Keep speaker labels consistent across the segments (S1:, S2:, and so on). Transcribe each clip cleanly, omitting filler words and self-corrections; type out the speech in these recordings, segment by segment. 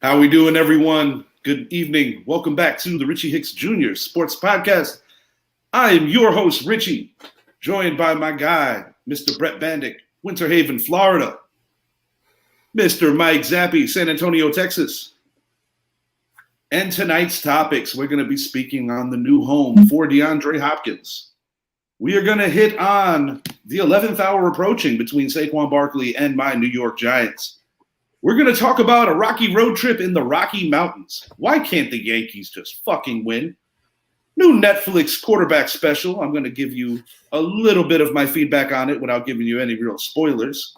S1: How we doing, everyone? Good evening. Welcome back to the Richie Hicks Jr. Sports Podcast. I am your host, Richie, joined by my guy, Mr. Brett Bandick, Winter Haven, Florida. Mr. Mike Zappi, San Antonio, Texas. And tonight's topics, we're going to be speaking on the new home for DeAndre Hopkins. We are going to hit on the 11th hour approaching between Saquon Barkley and my New York Giants. We're going to talk about a rocky road trip in the Rocky Mountains. Why can't the Yankees just fucking win? New Netflix quarterback special. I'm going to give you a little bit of my feedback on it without giving you any real spoilers.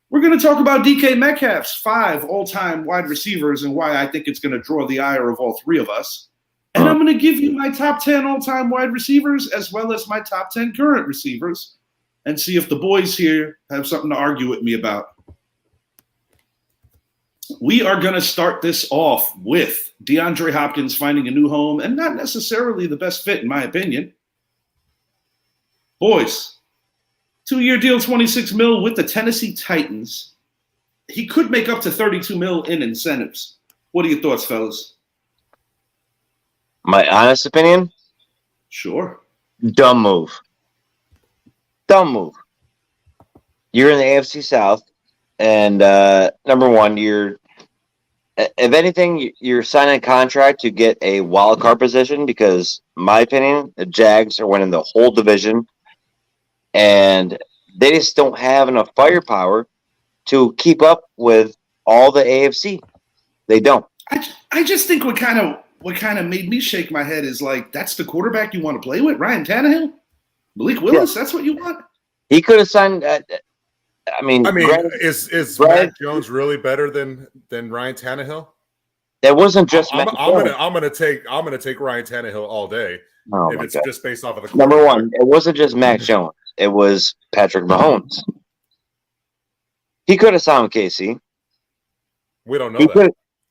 S1: We're going to talk about DK Metcalf's 5 all-time wide receivers and why I think it's going to draw the ire of all three of us. And I'm going to give you my top 10 all-time wide receivers as well as my top 10 current receivers and see if the boys here have something to argue with me about. We are going to start this off with DeAndre Hopkins finding a new home and not necessarily the best fit, in my opinion. Boys, 2-year deal, $26 million with the Tennessee Titans. He could make up to $32 million in incentives. What are your thoughts, fellas?
S2: My honest opinion?
S1: Sure.
S2: Dumb move. Dumb move. You're in the AFC South, and number one, if anything, you're signing a contract to get a wild card position because, in my opinion, the Jags are winning the whole division, and they just don't have enough firepower to keep up with all the AFC. They don't.
S1: I just think what kind of made me shake my head is like, that's the quarterback you want to play with? Ryan Tannehill? Malik Willis? Yeah. That's what you want?
S2: He could have signed
S3: is Mac Jones really better than Ryan Tannehill?
S2: It wasn't just
S3: I'm gonna take Ryan Tannehill all day if it's just based off of the
S2: number one. It wasn't just Mac Jones. It was Patrick Mahomes. He could have signed with KC.
S3: We don't know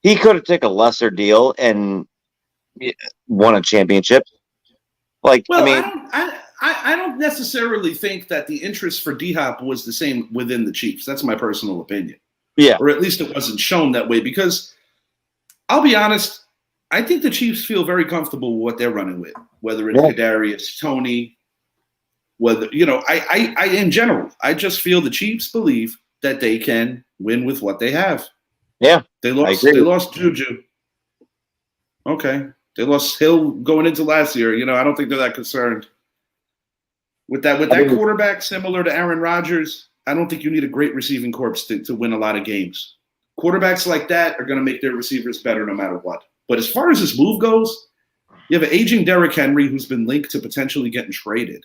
S2: He could have taken a lesser deal and won a championship.
S1: I don't necessarily think that the interest for D-Hop was the same within the Chiefs. That's my personal opinion.
S2: Yeah.
S1: Or at least it wasn't shown that way because I'll be honest, I think the Chiefs feel very comfortable with what they're running with, whether it's Kadarius, Tony, whether, I in general, I just feel the Chiefs believe that they can win with what they have.
S2: Yeah.
S1: They lost Juju. Okay. They lost Hill going into last year. I don't think they're that concerned. With that quarterback similar to Aaron Rodgers, I don't think you need a great receiving corps to win a lot of games. Quarterbacks like that are going to make their receivers better no matter what. But as far as this move goes, you have an aging Derrick Henry who's been linked to potentially getting traded.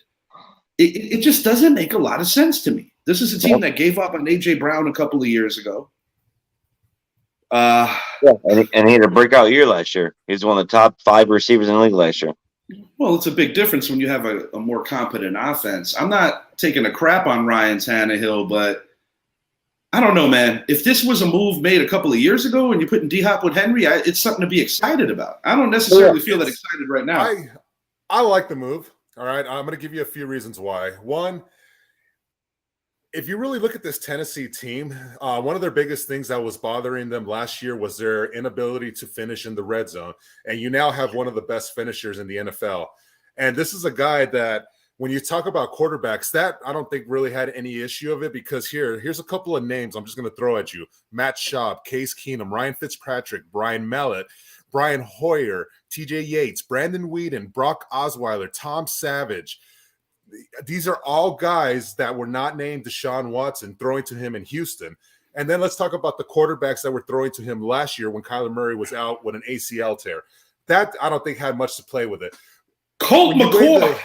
S1: It just doesn't make a lot of sense to me. This is a team that gave up on A.J. Brown a couple of years ago.
S2: And he had a breakout year last year. He was one of the top 5 receivers in the league last year.
S1: Well, it's a big difference when you have a more competent offense. I'm not taking a crap on Ryan Tannehill, but I don't know, man. If this was a move made a couple of years ago and you're putting D-Hop with Henry, it's something to be excited about. I don't necessarily feel that excited right now.
S3: I like the move. All right, I'm going to give you a few reasons why. One, if you really look at this Tennessee team, one of their biggest things that was bothering them last year was their inability to finish in the red zone. And you now have one of the best finishers in the NFL. And this is a guy that when you talk about quarterbacks, that I don't think really had any issue of it because here's a couple of names I'm just going to throw at you. Matt Schaub, Case Keenum, Ryan Fitzpatrick, Brian Mallett, Brian Hoyer, TJ Yates, Brandon Whedon, Brock Osweiler, Tom Savage. These are all guys that were not named Deshaun Watson throwing to him in Houston. And then let's talk about the quarterbacks that were throwing to him last year when Kyler Murray was out with an ACL tear. That I don't think had much to play with it.
S1: Colt McCoy.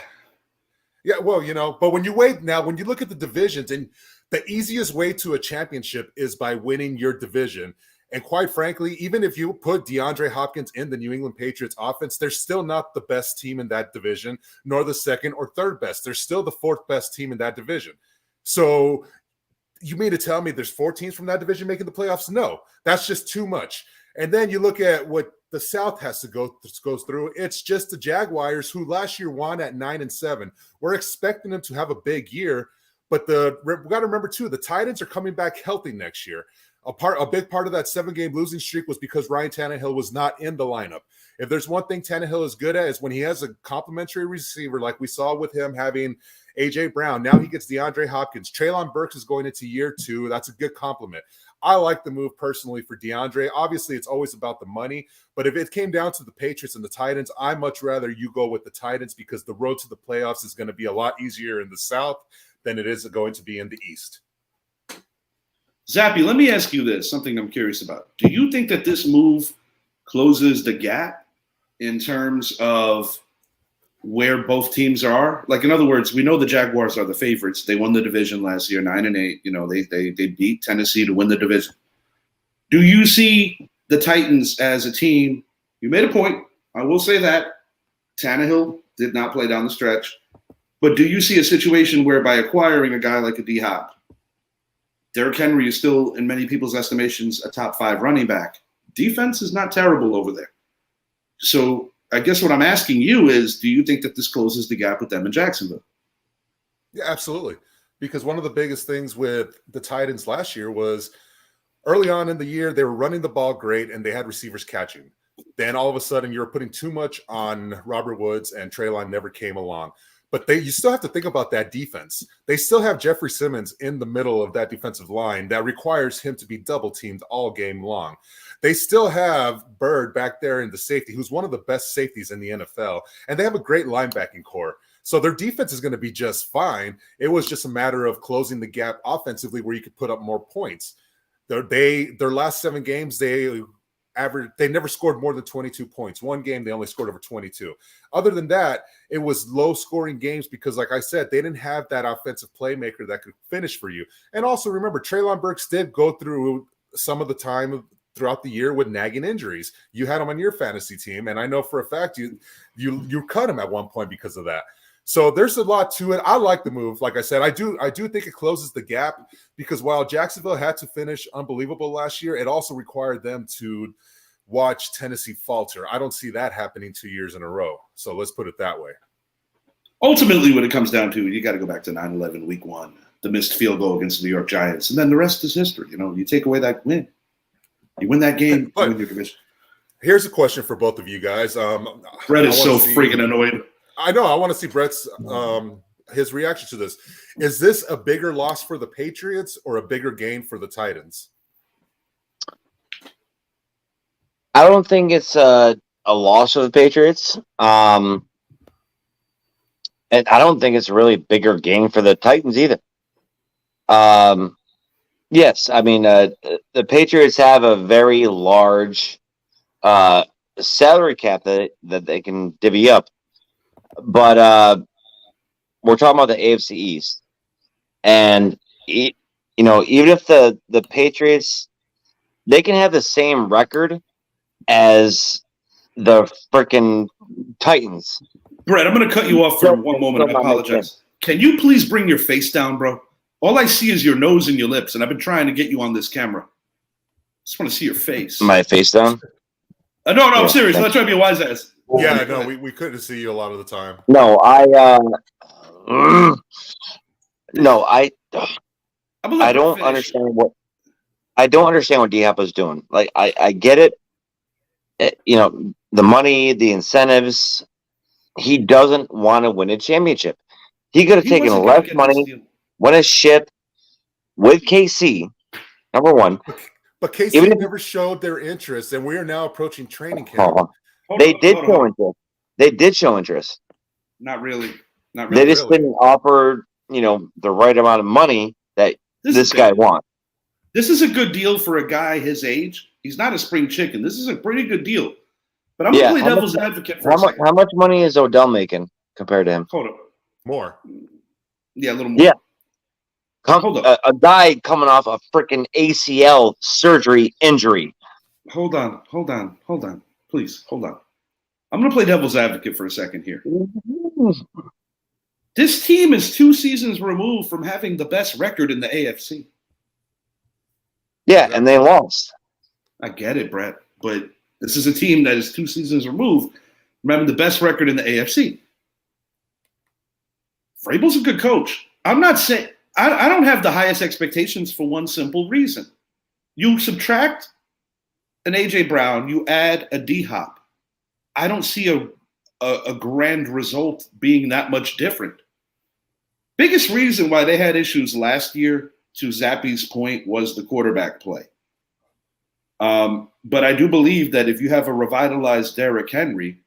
S3: But when you look at the divisions, and the easiest way to a championship is by winning your division. And quite frankly, even if you put DeAndre Hopkins in the New England Patriots offense, they're still not the best team in that division, nor the second or third best. They're still the 4th best team in that division. So you mean to tell me there's 4 teams from that division making the playoffs? No, that's just too much. And then you look at what the South has to go through. It's just the Jaguars, who last year won at 9-7. We're expecting them to have a big year, but we got to remember too, the Titans are coming back healthy next year. A big part of that 7-game losing streak was because Ryan Tannehill was not in the lineup. If there's one thing Tannehill is good at is when he has a complimentary receiver, like we saw with him having A.J. Brown. Now he gets DeAndre Hopkins. Treylon Burks is going into year 2. That's a good compliment. I like the move personally for DeAndre. Obviously, it's always about the money. But if it came down to the Patriots and the Titans, I'd much rather you go with the Titans because the road to the playoffs is going to be a lot easier in the South than it is going to be in the East.
S1: Zappy, let me ask you this, something I'm curious about. Do you think that this move closes the gap in terms of where both teams are? Like, in other words, we know the Jaguars are the favorites. They won the division last year, 9-8. You know, they beat Tennessee to win the division. Do you see the Titans as a team? You made a point. I will say that. Tannehill did not play down the stretch. But do you see a situation where by acquiring a guy like a D-Hop, Derrick Henry is still, in many people's estimations, a top 5 running back. Defense is not terrible over there. So I guess what I'm asking you is, do you think that this closes the gap with them in Jacksonville?
S3: Yeah, absolutely. Because one of the biggest things with the Titans last year was early on in the year, they were running the ball great and they had receivers catching. Then all of a sudden, you're putting too much on Robert Woods and Treylon never came along. But you still have to think about that defense. They still have Jeffrey Simmons in the middle of that defensive line that requires him to be double-teamed all game long. They still have Bird back there in the safety, who's one of the best safeties in the NFL, and they have a great linebacking core. So their defense is going to be just fine. It was just a matter of closing the gap offensively where you could put up more points. Their last 7 games, they never scored more than 22 points. One game, they only scored over 22. Other than that, it was low-scoring games because, like I said, they didn't have that offensive playmaker that could finish for you. And also, remember, Treylon Burks did go through some of the time throughout the year with nagging injuries. You had him on your fantasy team, and I know for a fact you cut him at one point because of that. So there's a lot to it. I like the move. Like I said, I do think it closes the gap because while Jacksonville had to finish unbelievable last year, it also required them to watch Tennessee falter. I don't see that happening 2 years in a row. So let's put it that way.
S1: Ultimately, what it comes down to, you got to go back to 9/11, week 1, the missed field goal against the New York Giants, and then the rest is history. You know, you take away that win. You win that game, you win your division.
S3: Here's a question for both of you guys.
S1: Brett is so freaking annoyed.
S3: I know. I want to see Brett's his reaction to this. Is this a bigger loss for the Patriots or a bigger gain for the Titans?
S2: I don't think it's a loss for the Patriots. And I don't think it's a really bigger gain for the Titans either. Yes, I mean, the Patriots have a very large salary cap that they can divvy up. But we're talking about the AFC East. And, even if the Patriots, they can have the same record as the freaking Titans.
S1: Brett, I'm going to cut you off for one moment. I apologize. Can you please bring your face down, bro? All I see is your nose and your lips, and I've been trying to get you on this camera. Just want to see your face.
S2: My face down?
S1: No, I'm serious. I'm not trying to be a wise ass.
S3: Yeah, no, we couldn't see you a lot of the time.
S2: No, I don't understand what D-Hop is doing. Like, I get it. The money, the incentives. He doesn't want to win a championship. He could have taken less money, win a ship with KC, number one.
S3: But KC never showed their interest, and we are now approaching training camp.
S2: They did show interest. They did show interest.
S1: Not really.
S2: They just didn't offer, the right amount of money that this guy wants.
S1: This is a good deal for a guy his age. He's not a spring chicken. This is a pretty good deal. But I'm going to play devil's advocate for a second.
S2: How much money is Odell making compared to him?
S1: Hold up.
S3: More.
S1: Yeah, a little more.
S2: Yeah. A guy coming off a freaking ACL surgery injury.
S1: Hold on. Please, hold on. I'm going to play devil's advocate for a second here. This team is 2 seasons removed from having the best record in the AFC.
S2: Yeah, and they lost.
S1: I get it, Brett, but this is a team that is 2 seasons removed from having the best record in the AFC. Vrabel's a good coach. I'm not saying I don't have the highest expectations for one simple reason. You subtract an A.J. Brown, you add a D-Hop. I don't see a grand result being that much different. Biggest reason why they had issues last year, to Zappy's point, was the quarterback play. But I do believe that if you have a revitalized Derrick Henry,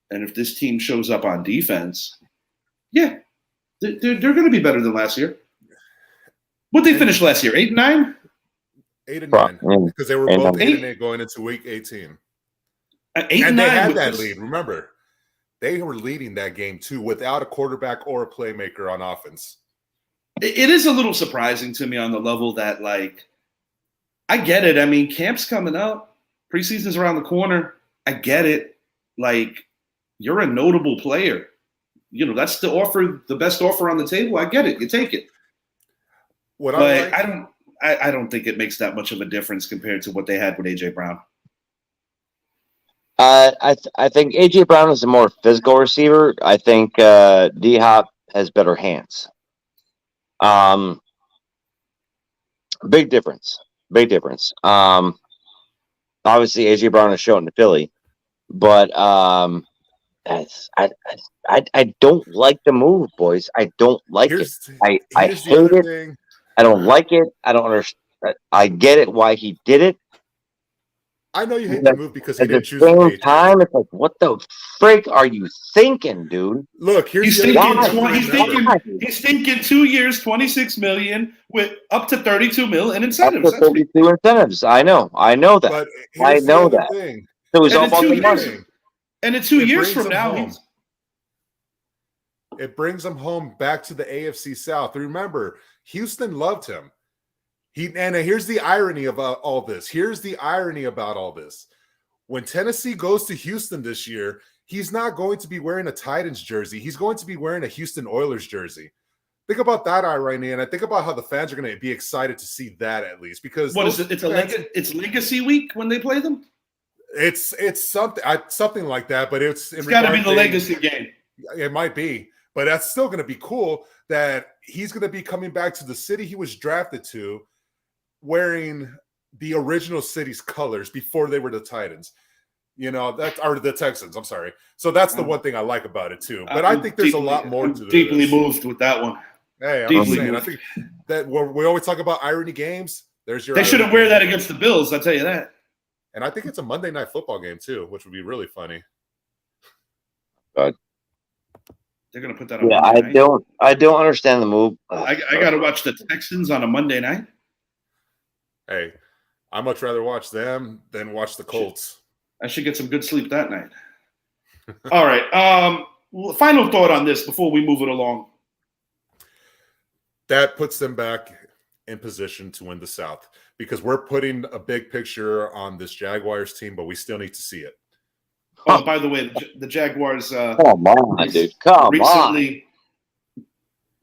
S1: and if this team shows up on defense, yeah, they're going to be better than last year. What they finished last year? 8-9?
S3: 8-9, because they were both 8-8 going into week 18.
S1: 8-9,
S3: and they had that lead. Remember, they were leading that game too without a quarterback or a playmaker on offense.
S1: It is a little surprising to me on the level that, like, I get it. I mean, camp's coming up, preseason's around the corner. I get it. Like, you're a notable player. You know, that's the offer, the best offer on the table. I get it. You take it. But I don't think it makes that much of a difference compared to what they had with A.J. Brown.
S2: I think A.J. Brown is a more physical receiver. I think D-Hop has better hands. Big difference. Obviously, A.J. Brown is showing to Philly, but I don't like the move, boys. I don't like it. I hate it. I don't like it. I don't understand. I get it why he did it.
S3: I know you hate the move because he didn't choose
S2: at the same time. It's like, what the frick are you thinking, dude?
S3: Look,
S1: he's thinking 2 years, $26 million with up to $32 million in incentives.
S2: Up to 32 incentives. I know that.
S3: But
S2: I know that.
S3: Thing.
S2: So he's all about the money.
S1: And in 2 years from now,
S3: it brings him home back to the AFC South. Remember, Houston loved him. And here's the irony about all this. When Tennessee goes to Houston this year, he's not going to be wearing a Titans jersey. He's going to be wearing a Houston Oilers jersey. Think about that irony, and I think about how the fans are going to be excited to see that at least. Because
S1: what is it? It's Legacy Week when they play them.
S3: It's something like that, but it's
S1: got to be the Legacy game.
S3: It might be, but that's still going to be cool that he's going to be coming back to the city he was drafted to, wearing the original city's colors before they were the Titans. You know, or the Texans, I'm sorry. So that's the one thing I like about it too. But I think there's a lot more to this.
S1: Deeply moved with that one.
S3: Hey, I'm saying, I think that we always talk about irony games. There's your.
S1: They shouldn't wear that against the Bills, I'll tell you that.
S3: And I think it's a Monday Night Football game too, which would be really funny.
S2: But
S1: they're gonna put that on.
S2: Yeah,
S1: Monday night.
S2: I don't understand the move.
S1: I got to watch the Texans on a Monday night.
S3: Hey, I'd much rather watch them than watch the Colts.
S1: I should get some good sleep that night. All right. Final thought on this before we move it along.
S3: That puts them back in position to win the South because we're putting a big picture on this Jaguars team, but we still need to see it.
S1: Oh, by the way, the Jaguars.
S2: Come on, dude. Come on.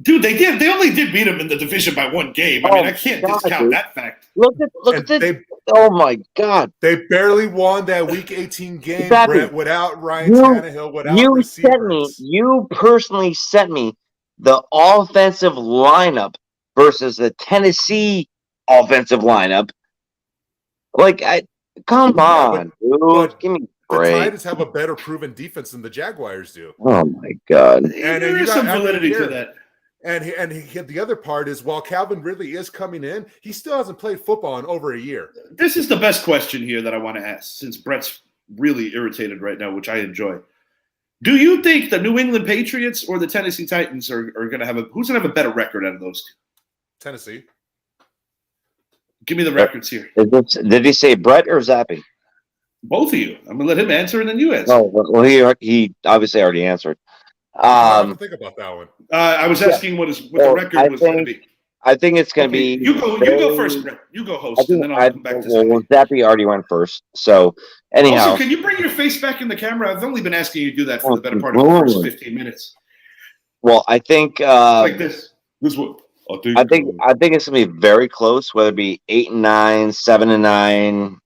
S1: Dude, they only did beat them in the division by one game. I mean, I can't discount that fact.
S2: Look at this. Oh my God!
S3: They barely won that Week 18 game, Brett, without Ryan Tannehill, without receivers.
S2: You personally sent me the offensive lineup versus the Tennessee offensive lineup. Like, come on, dude. Give me a break.
S3: The Titans have a better proven defense than the Jaguars do.
S2: Oh my God!
S1: And there is some validity to that.
S3: And the other part is, while Calvin Ridley is coming in, he still hasn't played football in over a year.
S1: This is the best question here that I want to ask, since Brett's really irritated right now, which I enjoy. Do you think the New England Patriots or the Tennessee Titans are going to have who's going to have a better record out of those two?
S3: Tennessee.
S1: Give me the records here.
S2: Did he say Brett or Zappy?
S1: Both of you. I'm going to let him answer and then you answer.
S2: Oh, well, he obviously already answered.
S3: I have to think about that one.
S1: I was asking what the record was going to be.
S2: I think it's going to be.
S1: You go first, Brett. You go host, and then I'll come back to
S2: Zappy already went first. So, anyhow.
S1: Also, can you bring your face back in the camera? I've only been asking you to do that for the better part of the first 15 minutes.
S2: Well, I think.
S1: Like this. This one.
S2: I think it's going to be very close, whether it be 8-9, 7-9,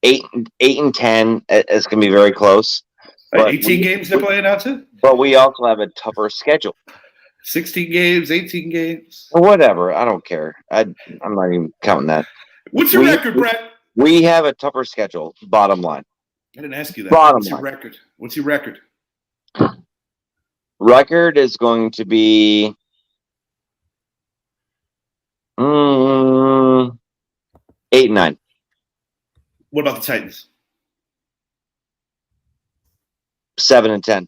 S2: 8-10. It's going to be very close.
S1: 18 games they're playing out to?
S2: But we also have a tougher schedule.
S1: 16 games, 18 games.
S2: Whatever. I don't care. I'm not even counting that.
S1: What's your record, Brett?
S2: We have a tougher schedule, bottom line.
S1: I didn't ask you that.
S2: Bottom
S1: What's your
S2: line.
S1: record? What's your record?
S2: Record is going to be 8-9.
S1: What about the Titans?
S2: 7-10.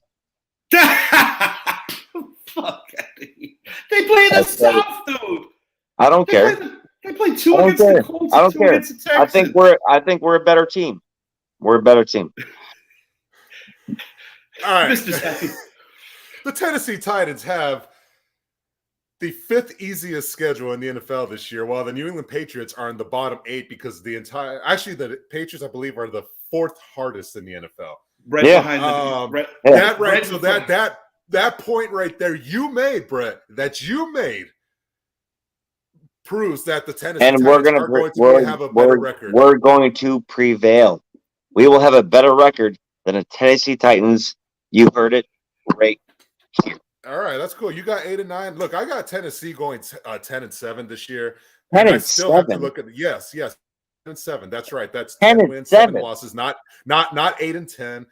S1: Fuck. They play in the South, dude.
S2: I don't care.
S1: They play two against the Colts.
S2: I don't care.
S1: Against the Texans.
S2: I think we're a better team. We're a better team.
S3: All right.
S1: Mr. Sappy.
S3: The Tennessee Titans have the 5th easiest schedule in the NFL this year, while the New England Patriots are in the bottom 8 because the Patriots, I believe, are the 4th hardest in the NFL.
S1: Right behind the
S3: So that point right there you made, Brett, proves that the Tennessee Titans are going to have a better record.
S2: We're going to prevail. We will have a better record than the Tennessee Titans. You heard it right here.
S3: All right, that's cool. You got 8-9. Look, I got Tennessee going 10-7 this year.
S2: 10-7.
S3: Have to look at yes, 10-7. That's right. That's
S2: 10
S3: wins, 7 losses. Not 8-10,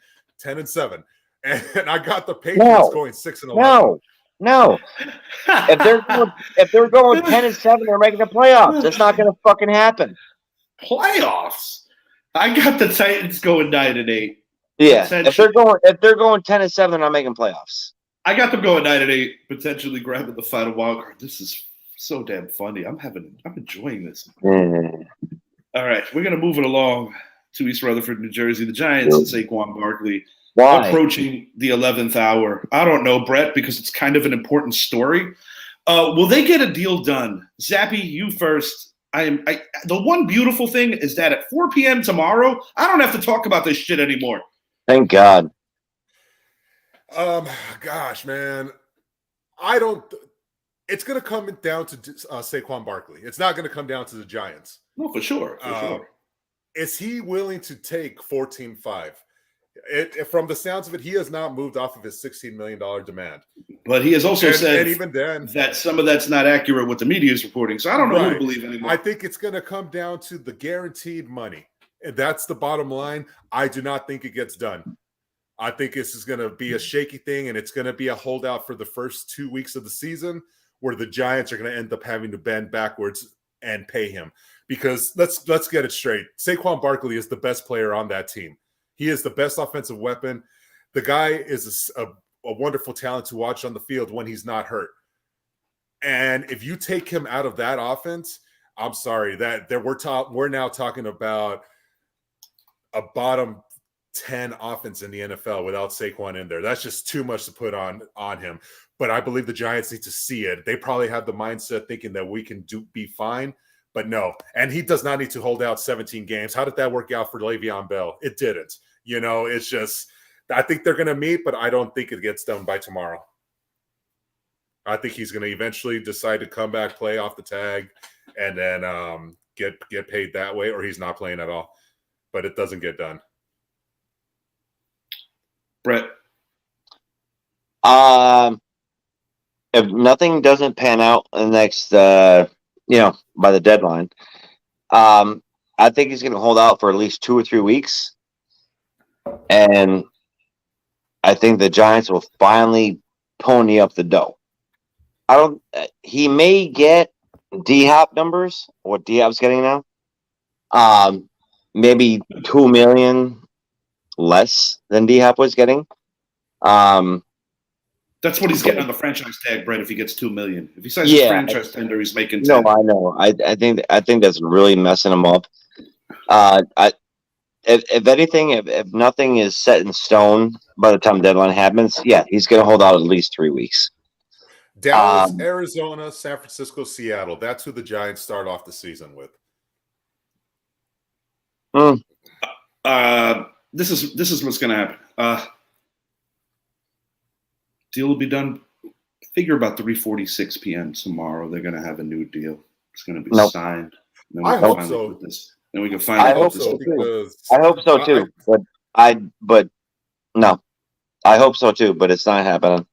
S3: 10-7. And I got the Patriots going 6-11.
S2: No. If they're going 10-7, they're making the playoffs. That's not going to fucking happen.
S1: Playoffs. I got the Titans going 9-8.
S2: Yeah, if they're going 10-7, they're not making playoffs.
S1: I got them going 9-8, potentially grabbing the final wild card. This is so damn funny. I'm enjoying this. All right, we're gonna move it along to East Rutherford, New Jersey. The Giants and Saquon Barkley approaching the 11th hour. I don't know, Brett, because it's kind of an important story. Will they get a deal done? Zappy, you first. The one beautiful thing is that at 4 p.m. tomorrow, I don't have to talk about this shit anymore.
S2: Thank God.
S3: Gosh, man, it's going to come down to Saquon Barkley. It's not going to come down to the Giants.
S1: No, for sure.
S3: Is he willing to take 14.5? From the sounds of it, he has not moved off of his $16 million demand.
S1: But he has also said
S3: even then,
S1: that some of that's not accurate what the media is reporting. So I don't know who to believe anymore.
S3: I think it's going to come down to the guaranteed money. And that's the bottom line. I do not think it gets done. I think this is going to be a shaky thing, and it's going to be a holdout for the first 2 weeks of the season where the Giants are going to end up having to bend backwards and pay him. Because let's get it straight. Saquon Barkley is the best player on that team. He is the best offensive weapon. The guy is a wonderful talent to watch on the field when he's not hurt. And if you take him out of that offense, I'm sorry, we're now talking about a bottom 10 offense in the NFL without Saquon in there. That's just too much to put on him. But I believe the Giants need to see it. They probably have the mindset thinking that we can be fine, but no. And he does not need to hold out 17 games. How did that work out for Le'Veon Bell? It didn't. It's just, I think they're going to meet, but I don't think it gets done by tomorrow. I think he's going to eventually decide to come back, play off the tag, and then get paid that way, or he's not playing at all. But it doesn't get done.
S1: Brett.
S2: If nothing doesn't pan out in the next, by the deadline, I think he's going to hold out for at least 2 or 3 weeks. And I think the Giants will finally pony up the dough. He may get D-Hop numbers, what D-Hop's getting now. Maybe $2 million less than D-Hop was getting.
S1: That's what he's getting on the franchise tag, Brett. If he gets $2 million, if he signs a franchise tender, he's making 10.
S2: No, I know. I think that's really messing him up. If anything, if nothing is set in stone by the time the deadline happens, he's going to hold out at least 3 weeks.
S3: Dallas, Arizona, San Francisco, Seattle. That's who the Giants start off the season with.
S1: This is what's going to happen. Deal will be done. Figure about 3:46 p.m. tomorrow. They're going to have a new deal. It's going to be signed.
S3: I hope so.
S1: Then we can finally.
S2: I hope so too. I hope so too. But no, I hope so too. But it's not happening.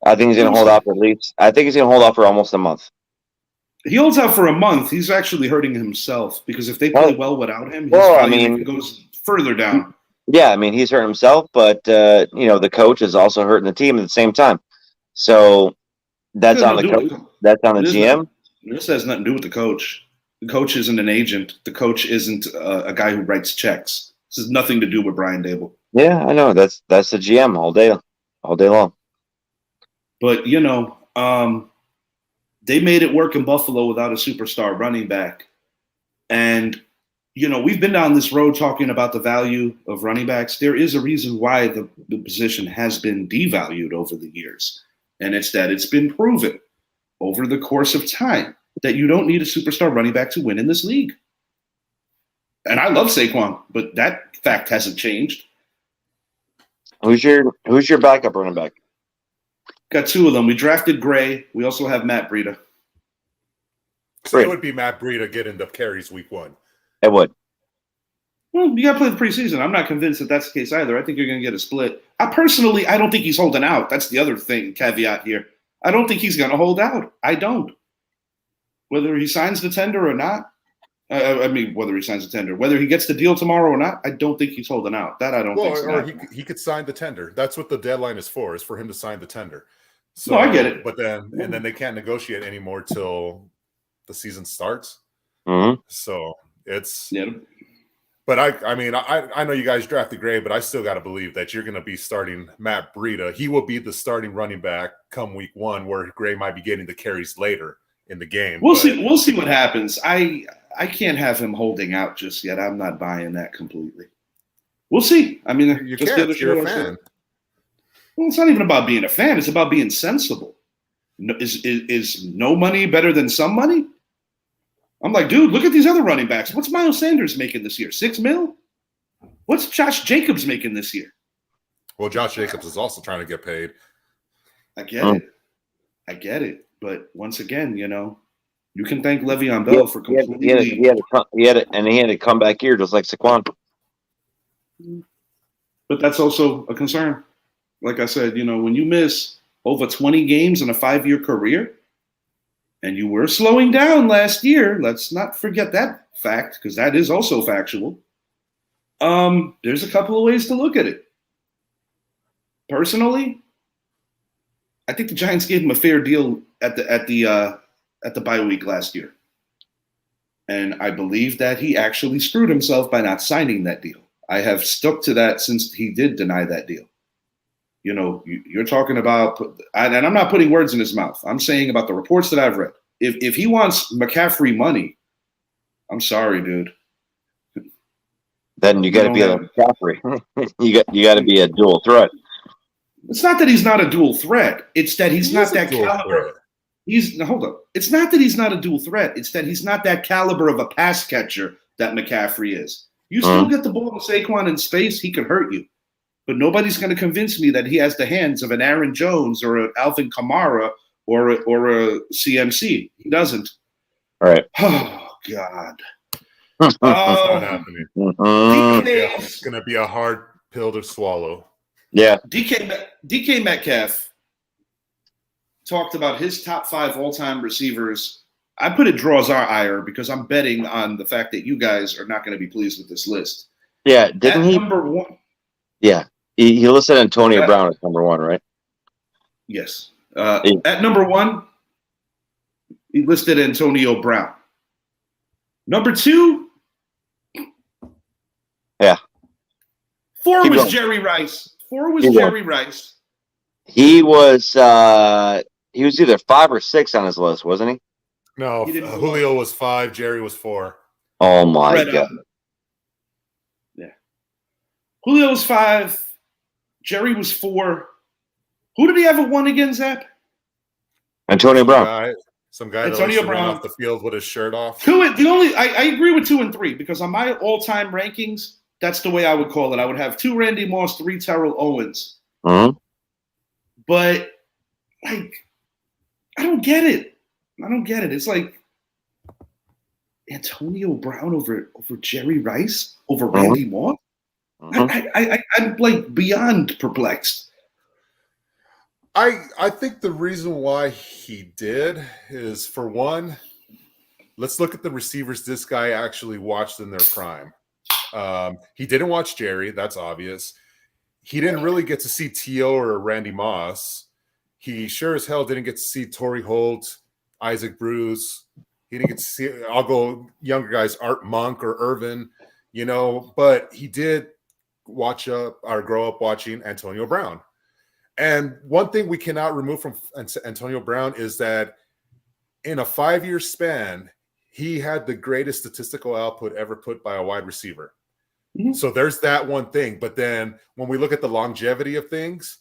S2: I think he's going to hold off at least. I think he's going to hold off for almost a month.
S1: he holds out for a month, he's actually hurting himself because if they play well without him, his value goes further down.
S2: Yeah, I mean, he's hurt himself, but the coach is also hurting the team at the same time. So that's on the coach. That's on the GM.
S1: This has nothing to do with the coach. The coach isn't an agent. The coach isn't a guy who writes checks. This has nothing to do with Brian Daboll.
S2: Yeah, I know. That's the GM all day long.
S1: But they made it work in Buffalo without a superstar running back, and we've been down this road talking about the value of running backs. There is a reason why the position has been devalued over the years, and it's that it's been proven over the course of time that you don't need a superstar running back to win in this league. And I love Saquon, but that fact hasn't changed.
S2: Who's your backup running back?
S1: Got two of them. We drafted Gray. We also have Matt Breida.
S3: So it would be Matt Breida getting the carries week 1.
S2: It would.
S1: Well, you got to play the preseason. I'm not convinced that that's the case either. I think you're going to get a split. I don't think he's holding out. That's the other caveat here. I don't think he's going to hold out. I don't. Whether he signs the tender or not, whether he signs the tender, whether he gets the deal tomorrow or not, I don't think he's holding out. That I don't think so.
S3: Or he could sign the tender. That's what the deadline is for him to sign the tender. So,
S1: no, I get it.
S3: But then they can't negotiate anymore till the season starts.
S2: Mm-hmm.
S3: So it's
S1: yeah.
S3: But I know you guys drafted Gray, but I still got to believe that you're going to be starting Matt Breida. He will be the starting running back come week 1, where Gray might be getting the carries later in the game.
S1: We'll see. We'll see what happens. I can't have him holding out just yet. I'm not buying that completely. We'll see. I mean,
S3: you can't. You're a fan.
S1: Well, it's not even about being a fan. It's about being sensible. Is no money better than some money? I'm like, dude, look at these other running backs. What's Miles Sanders making this year? $6 million? What's Josh Jacobs making this year?
S3: Well, Josh Jacobs is also trying to get paid.
S1: I get it. But once again, you can thank Le'Veon Bell for completely.
S2: He had a comeback year just like Saquon.
S1: But that's also a concern. Like I said, when you miss over 20 games in a 5-year career, and you were slowing down last year, let's not forget that fact, because that is also factual. There's a couple of ways to look at it. Personally, I think the Giants gave him a fair deal at the bye week last year. And I believe that he actually screwed himself by not signing that deal. I have stuck to that since he did deny that deal. You're talking about, and I'm not putting words in his mouth. I'm saying about the reports that I've read. If he wants McCaffrey money, I'm sorry, dude.
S2: Then you got to be a McCaffrey. you got to be a dual threat.
S1: It's not that he's not a dual threat. It's that he's not that caliber. Hold up. It's not that he's not a dual threat. It's that he's not that caliber of a pass catcher that McCaffrey is. You still get the ball to Saquon in space, he could hurt you. But nobody's going to convince me that he has the hands of an Aaron Jones or an Alvin Kamara or a CMC. He doesn't.
S2: All right.
S1: Oh, God.
S3: It's not happening.
S1: DK,
S3: it's going to be a hard pill to swallow.
S2: Yeah.
S1: DK Metcalf talked about his top 5 all-time receivers. I put it draws our ire because I'm betting on the fact that you guys are not going to be pleased with this list.
S2: Yeah. Didn't he?
S1: Number 1.
S2: Yeah. He listed Antonio Brown as number 1, right?
S1: Yes. At number 1, he listed Antonio Brown. Number 2.
S2: Yeah.
S1: 4 was Jerry Rice. 4 was Jerry Rice.
S2: He was either 5 or 6 on his list, wasn't he?
S3: No, Julio was 5, Jerry was 4.
S2: Oh my God.
S1: Yeah. Julio was 5, Jerry was 4. Who did he have a 1 against, Zach?
S2: Antonio Brown.
S3: Some guy that likes to run off the field with his shirt off.
S1: I agree with 2 and 3 because on my all-time rankings, that's the way I would call it. I would have 2 Randy Moss, 3 Terrell Owens.
S2: Mm-hmm.
S1: But I don't get it. It's like Antonio Brown over Jerry Rice over Randy Moss.
S2: Mm-hmm.
S1: I'm like beyond perplexed.
S3: I think the reason why he did is, for one, let's look at the receivers this guy actually watched in their prime. He didn't watch Jerry. That's obvious. He didn't really get to see T.O. or Randy Moss. He sure as hell didn't get to see Torrey Holt, Isaac Bruce. He didn't get to see, I'll go younger guys, Art Monk or Irvin, but he did grow up watching Antonio Brown. And one thing we cannot remove from Antonio Brown is that in a 5-year span, he had the greatest statistical output ever put by a wide receiver. Mm-hmm. So there's that one thing. But then when we look at the longevity of things,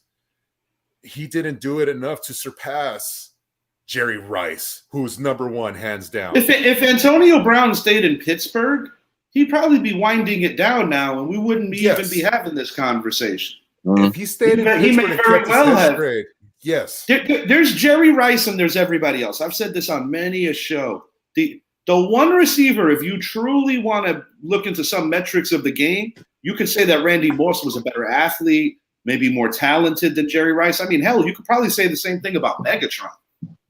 S3: he didn't do it enough to surpass Jerry Rice, who's number one, hands down.
S1: If Antonio Brown stayed in Pittsburgh, he'd probably be winding it down now, and we wouldn't even be having this conversation.
S3: If he stayed in Pittsburgh and kept his fifth grade, yes.
S1: There's Jerry Rice and there's everybody else. I've said this on many a show. The one receiver, if you truly want to look into some metrics of the game, you could say that Randy Moss was a better athlete, maybe more talented than Jerry Rice. I mean, hell, you could probably say the same thing about Megatron.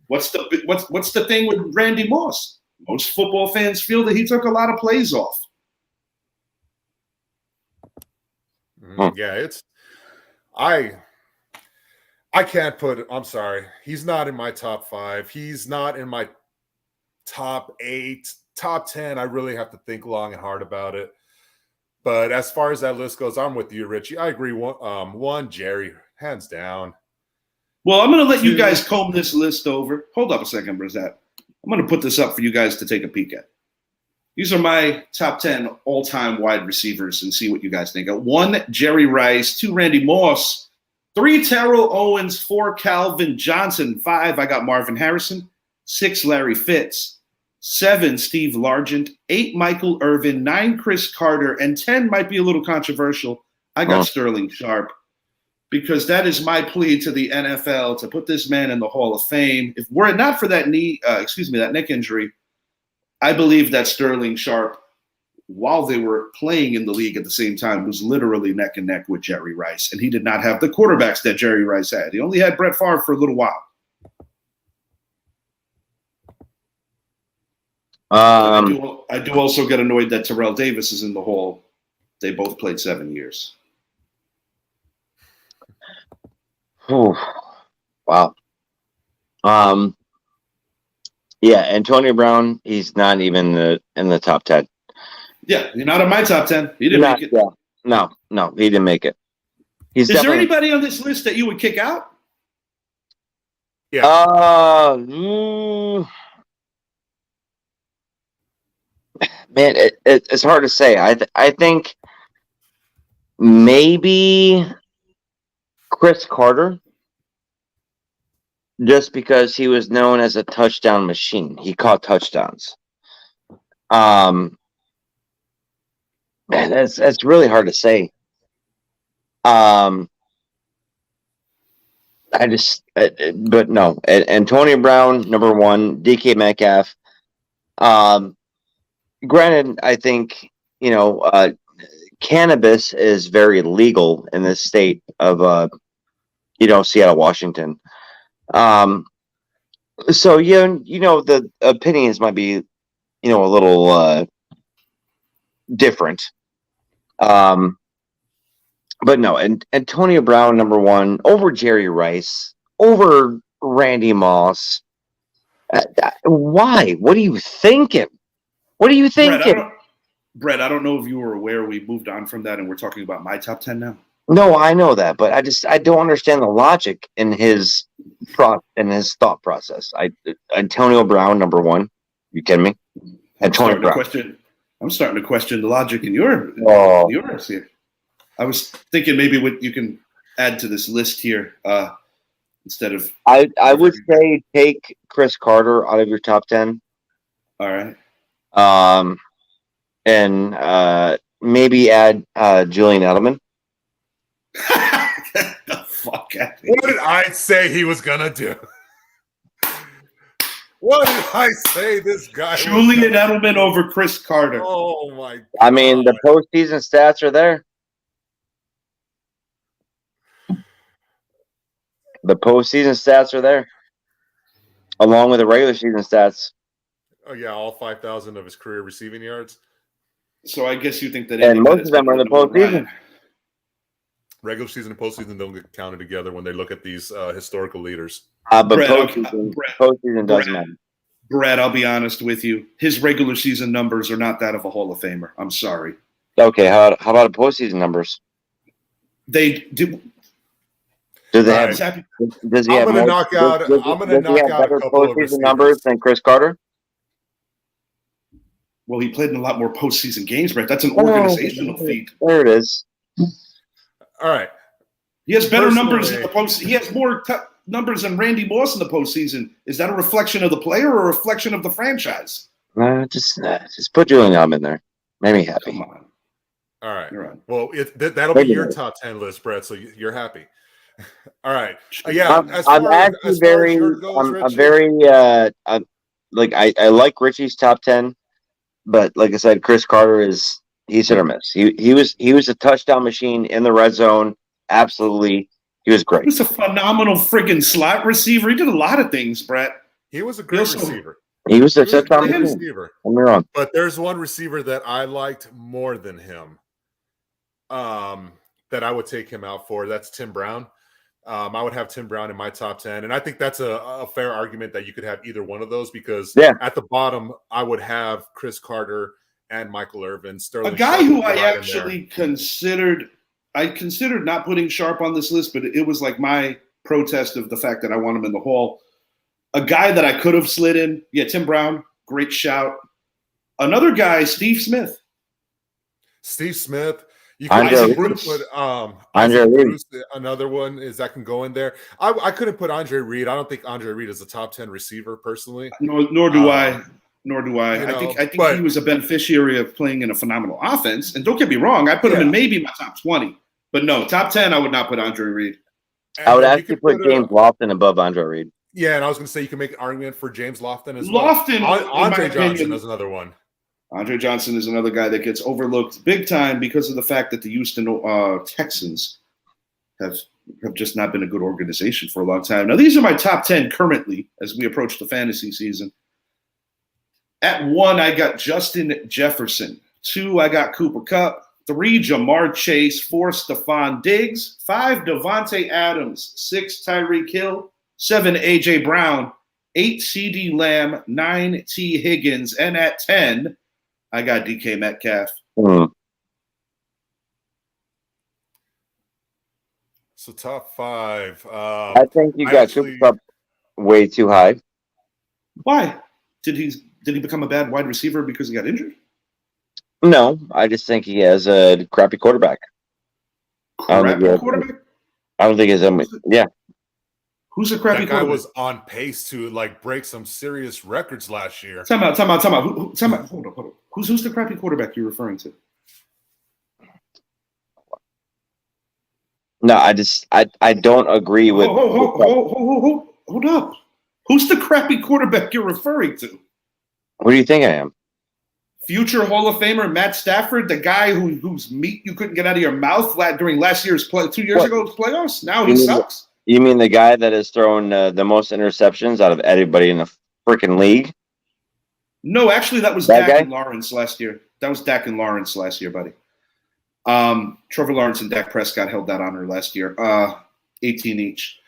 S1: What's the thing with Randy Moss? Most football fans feel that he took a lot of plays off.
S3: Yeah, it's I can't I'm sorry. He's not in my top 5. He's not in my top 8, top 10. I really have to think long and hard about it. But as far as that list goes, I'm with you, Richie. I agree. One, Jerry, hands down.
S1: Well, I'm going to let you guys comb this list over. Hold up a second, Brizette. I'm going to put this up for you guys to take a peek at. These are my top 10 all-time wide receivers and see what you guys think. 1, Jerry Rice. 2, Randy Moss. 3, Terrell Owens. 4, Calvin Johnson. 5, I got Marvin Harrison. 6, Larry Fitz. 7, Steve Largent. 8, Michael Irvin. 9, Chris Carter. And 10 might be a little controversial. I got Sterling Sharp. Because that is my plea to the NFL to put this man in the Hall of Fame. If were it not for that that neck injury, I believe that Sterling Sharp, while they were playing in the league at the same time, was literally neck and neck with Jerry Rice. And he did not have the quarterbacks that Jerry Rice had. He only had Brett Favre for a little while. I do also get annoyed that Terrell Davis is in the Hall. They both played 7 years.
S2: Oh, wow. Yeah, Antonio Brown, he's not even in the top 10.
S1: Yeah, you're not in my top 10. He didn't make it.
S2: Yeah. No, he didn't make it.
S1: Is there anybody on this list that you would kick out?
S3: Yeah.
S2: Man, it's hard to say. I think maybe Chris Carter, just because he was known as a touchdown machine. He caught touchdowns. Man, that's really hard to say. But no, Antonio Brown, number 1, DK Metcalf. Granted, I think, cannabis is very legal in the state of, Seattle, Washington. So, the opinions might be, a little different. But no, and Antonio Brown, number 1, over Jerry Rice, over Randy Moss. Why? What are you thinking? What are you thinking?
S1: Brett, I don't know if you were aware we moved on from that and we're talking about my top 10 now.
S2: No, I know that, but I don't understand the logic in his thought process. Antonio Brown, number 1. You kidding me? Antonio Brown.
S1: I'm starting to question the logic in yours here. I was thinking maybe what you can add to this list here instead of.
S2: I would say take Chris Carter out of your top 10.
S1: All right.
S2: And maybe add Julian Edelman.
S1: The fuck out of here.
S3: What did I say he was gonna do? What did I say this guy?
S1: Julian Edelman over Chris Carter.
S3: Oh my God.
S2: I mean, the postseason stats are there. The postseason stats are there, along with the regular season stats.
S3: all 5,000 of his career receiving yards.
S1: So I guess you think that,
S2: and most of them are in the postseason.
S3: Regular season and postseason don't get counted together when they look at these historical leaders.
S2: But postseason doesn't matter.
S1: Brad, I'll be honest with you. His regular season numbers are not that of a Hall of Famer. I'm sorry.
S2: Okay, how about postseason numbers?
S1: They do.
S2: Do they have? Does he have more?
S3: I'm going to knock out a couple of
S2: postseason numbers than Chris Carter.
S1: Well, he played in a lot more postseason games, Brett. That's an organizational feat.
S2: There it is.
S3: All right.
S1: He has better numbers in the postseason. He has more numbers than Randy Moss in the postseason. Is that a reflection of the player or a reflection of the franchise?
S2: Just put Julian Edelman in there. Make me happy.
S1: Come on.
S3: All right.
S1: You're right.
S3: Well, that'll be your top 10 list, Brett. So you're happy. All right. Yeah.
S2: I like Richie's top 10, but like I said, Chris Carter he's hit or miss. He was a touchdown machine in the red zone. Absolutely. He was great.
S1: He was a phenomenal friggin' slot receiver. He did a lot of things, Brett.
S3: He was a great receiver.
S2: He was a touchdown receiver. I'm wrong.
S3: But there's one receiver that I liked more than him. That I would take him out for. That's Tim Brown. I would have Tim Brown in my top 10. And I think that's a fair argument that you could have either one of those because at the bottom, I would have Chris Carter and Michael Irvin. Sterling
S1: a guy who I actually considered not putting Sharp on this list, but it was like my protest of the fact that I want him in the Hall. A guy that I could have slid in. Yeah, Tim Brown, great shout. Another guy, Steve Smith.
S3: You can put
S2: Andre Reed.
S3: Another one is that can go in there. I couldn't put Andre Reed. I don't think Andre Reed is a top 10 receiver personally.
S1: Nor do I. I think he was a beneficiary of playing in a phenomenal offense. And don't get me wrong, I put him in maybe my top 20. But no, top 10, I would not put Andre Reed.
S2: I would actually put James Lofton above Andre Reed.
S3: Yeah, and I was going to say you can make an argument for James Lofton as well. Andre Johnson is another one.
S1: Andre Johnson is another guy that gets overlooked big time because of the fact that the Houston Texans have just not been a good organization for a long time. Now, these are my top 10 currently as we approach the fantasy season. At 1, I got Justin Jefferson. 2, I got Cooper Kupp. 3, Jamar Chase. 4, Stephon Diggs. 5, Devontae Adams. 6, Tyreek Hill. 7, A.J. Brown. 8, C.D. Lamb. 9, T. Higgins. And at 10, I got DK Metcalf.
S3: So top 5.
S2: I think you got Cooper Kupp way too high.
S1: Why? Did he become a bad wide receiver because he got injured?
S2: No, I just think he has a crappy quarterback.
S1: Quarterback?
S2: I don't think he's yeah.
S1: Who's a crappy quarterback?
S3: That guy was on pace to break some serious records last year.
S1: Time out. Hold on. Who's the crappy quarterback you're referring to?
S2: No, I don't agree with.
S1: Hold up. Who's the crappy quarterback you're referring to?
S2: What do you think I am?
S1: Future Hall of Famer Matt Stafford, the guy whose meat you couldn't get out of your mouth during last year's 2 years ago's playoffs. Now he sucks.
S2: You mean the guy that has thrown the most interceptions out of anybody in the freaking league?
S1: No, actually, that was Dak and Lawrence last year. That was Dak and Lawrence last year, buddy. Trevor Lawrence and Dak Prescott held that honor last year. 18 each.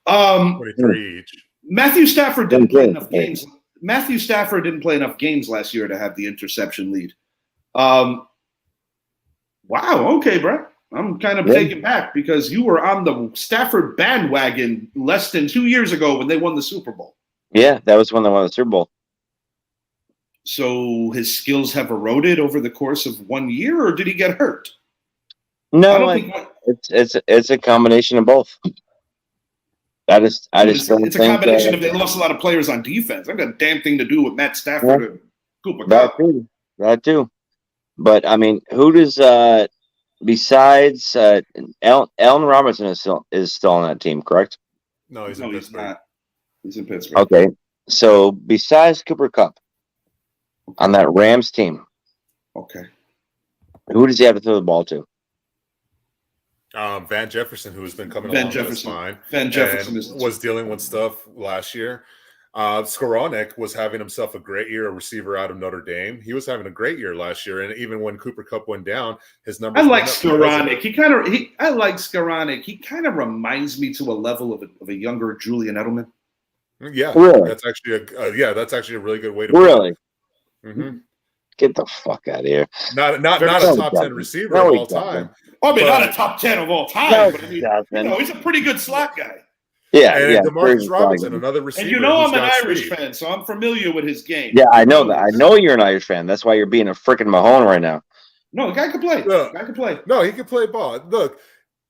S3: 23 each.
S1: Matthew Stafford didn't play enough games. Matthew Stafford didn't play enough games last year to have the interception lead. Wow. Okay, Brett. I'm kind of taken back because you were on the Stafford bandwagon less than 2 years ago when they won the Super Bowl.
S2: Yeah, that was when they won the Super Bowl.
S1: So his skills have eroded over the course of 1 year, or did he get hurt?
S2: No, it's a combination of both. It's a
S1: combination of they lost a lot of players on defense. I've got a damn thing to do with Matt Stafford and Cooper Kupp.
S2: That too. But I mean, who does besides Allen Robinson is still on that team, correct?
S3: No, he's not.
S1: He's in Pittsburgh.
S2: Okay, so besides Cooper Kupp on that Rams team,
S1: okay,
S2: who does he have to throw the ball to?
S3: Van Jefferson, who has been coming along just fine.
S1: Van Jefferson
S3: was dealing with stuff last year. Skowronek was having himself a great year, a receiver out of Notre Dame. He was having a great year last year, and even when Cooper Kupp went down, his numbers.
S1: I like Skowronek. I like Skowronek. He kind of reminds me to a level of a younger Julian Edelman.
S3: Yeah,
S2: really?
S3: That's actually a really good way to
S2: really.
S3: Mm-hmm.
S2: Get the fuck out of here.
S3: Not a top 10 receiver of all time.
S1: I mean, not a top 10 of all time, but I mean, he's a pretty good slot guy.
S2: Yeah,
S3: and Demarcus Robinson, another receiver.
S1: And I'm an Irish fan, so I'm familiar with his game.
S2: Yeah, I know that. I know you're an Irish fan. That's why you're being a freaking Mahone right now.
S1: No, the guy can play.
S3: No, he can play ball. Look,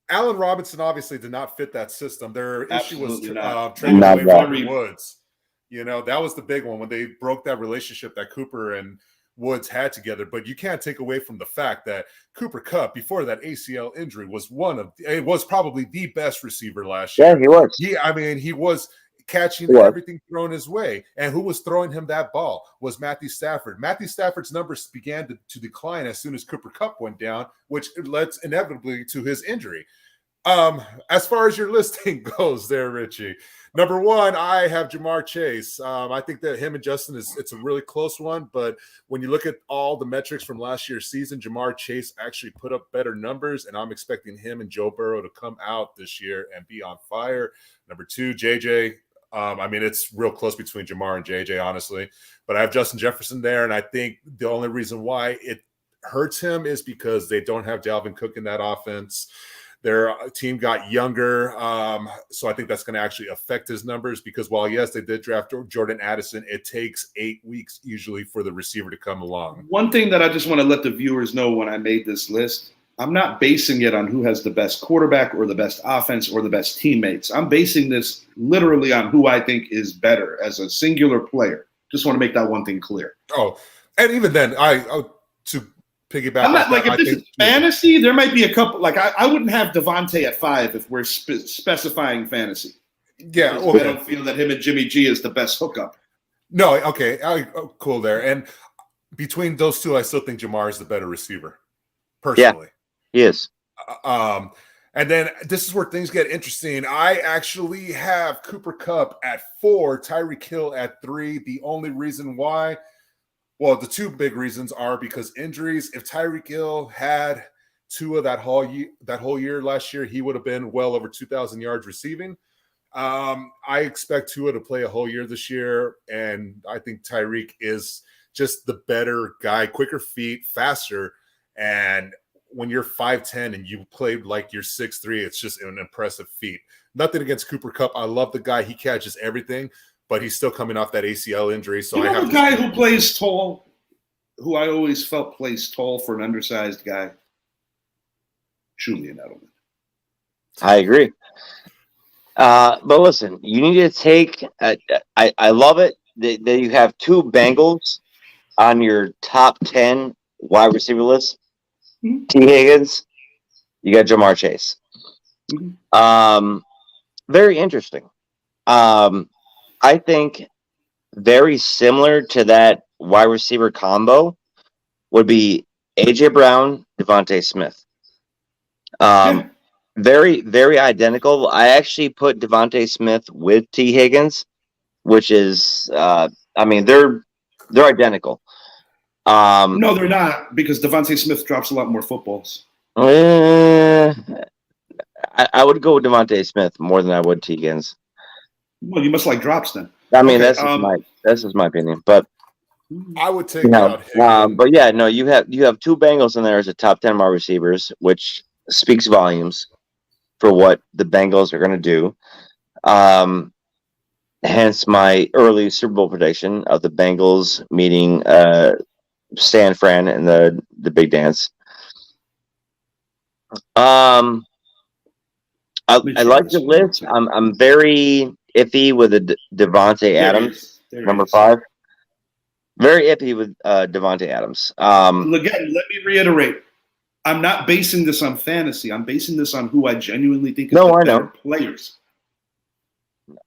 S3: Allen Robinson obviously did not fit that system. Their issue was trading away from Woods. That was the big one when they broke that relationship that Cooper and Woods had together. But you can't take away from the fact that Cooper Kupp, before that ACL injury, was probably the best receiver last year.
S2: Yeah, he was.
S3: He was catching everything thrown his way. And who was throwing him that ball was Matthew Stafford. Matthew Stafford's numbers began to decline as soon as Cooper Kupp went down, which led inevitably to his injury. As far as your listing goes there, Richie, number one, I have Jamar Chase. I think that him and Justin it's a really close one, but when you look at all the metrics from last year's season, Jamar Chase actually put up better numbers, and I'm expecting him and Joe Burrow to come out this year and be on fire. Number two, JJ. It's real close between Jamar and JJ, honestly, but I have Justin Jefferson there, and I think the only reason why it hurts him is because they don't have Dalvin Cook in that offense. Their team got younger, so I think that's going to actually affect his numbers because while, yes, they did draft Jordan Addison, it takes 8 weeks usually for the receiver to come along.
S1: One thing that I just want to let the viewers know when I made this list, I'm not basing it on who has the best quarterback or the best offense or the best teammates. I'm basing this literally on who I think is better as a singular player. Just want to make that one thing clear.
S3: Oh, and even then, to piggyback.
S1: I'm not like if this is fantasy, there might be a couple. Like I wouldn't have Devontae at 5 if we're specifying fantasy.
S3: Yeah,
S1: I don't feel that him and Jimmy G is the best hookup.
S3: No, okay, cool there. And between those two, I still think Jamar is the better receiver, personally.
S2: Yeah, he is.
S3: And then this is where things get interesting. I actually have Cooper Kupp at 4, Tyreek Hill at 3. The only reason why. Well, the two big reasons are because injuries. If Tyreek Hill had Tua that whole year last year, he would have been well over 2,000 yards receiving. I expect Tua to play a whole year this year, and I think Tyreek is just the better guy, quicker feet, faster. And when you're 5'10" and you played like you're 6'3", it's just an impressive feat. Nothing against Cooper Kupp. I love the guy. He catches everything. But he's still coming off that ACL injury. So
S1: I have a guy who plays tall, who I always felt plays tall for an undersized guy. Julian Edelman.
S2: I agree. But listen, you need to take. I love it that you have 2 Bengals on your top 10 wide receiver list. Mm-hmm. T. Higgins, you got Jamar Chase. Mm-hmm. Very interesting. I think very similar to that wide receiver combo would be A.J. Brown, Devontae Smith. Very, very identical. I actually put Devontae Smith with T. Higgins, which is, they're identical.
S1: No, they're not, because Devontae Smith drops a lot more footballs.
S2: I would go with Devontae Smith more than I would T. Higgins.
S1: Well, you must like drops then.
S2: That's just my opinion. But
S3: I would take out
S2: Higgins. But yeah, no, you have 2 Bengals in there as a top 10 wide receivers, which speaks volumes for what the Bengals are going to do. Hence my early Super Bowl prediction of the Bengals meeting San Fran in the big dance. I like the list. I'm very iffy with the Devontae Adams, number 5. Very iffy with Devontae Adams.
S1: Again, let me reiterate. I'm not basing this on fantasy. I'm basing this on who I genuinely think is the better players.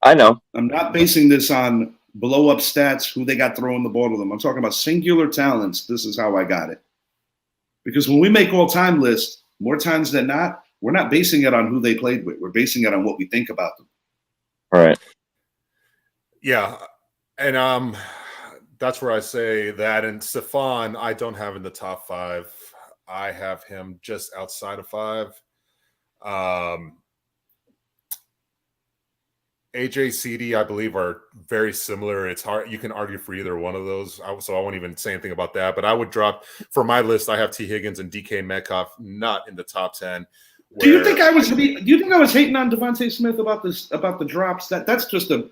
S2: I know.
S1: I'm not basing this on blow-up stats, who they got throwing the ball to them. I'm talking about singular talents. This is how I got it. Because when we make all-time lists, more times than not, we're not basing it on who they played with. We're basing it on what we think about them.
S2: All right.
S3: Yeah. And that's where I say that. And Stephon, I don't have in the top 5. I have him just outside of 5. AJ, CD, I believe, are very similar. It's hard. You can argue for either one of those. So I won't even say anything about that. But I would drop, for my list, I have T. Higgins and DK Metcalf not in the top 10.
S1: Do you think I was hating on Devontae Smith about the drops? That's just a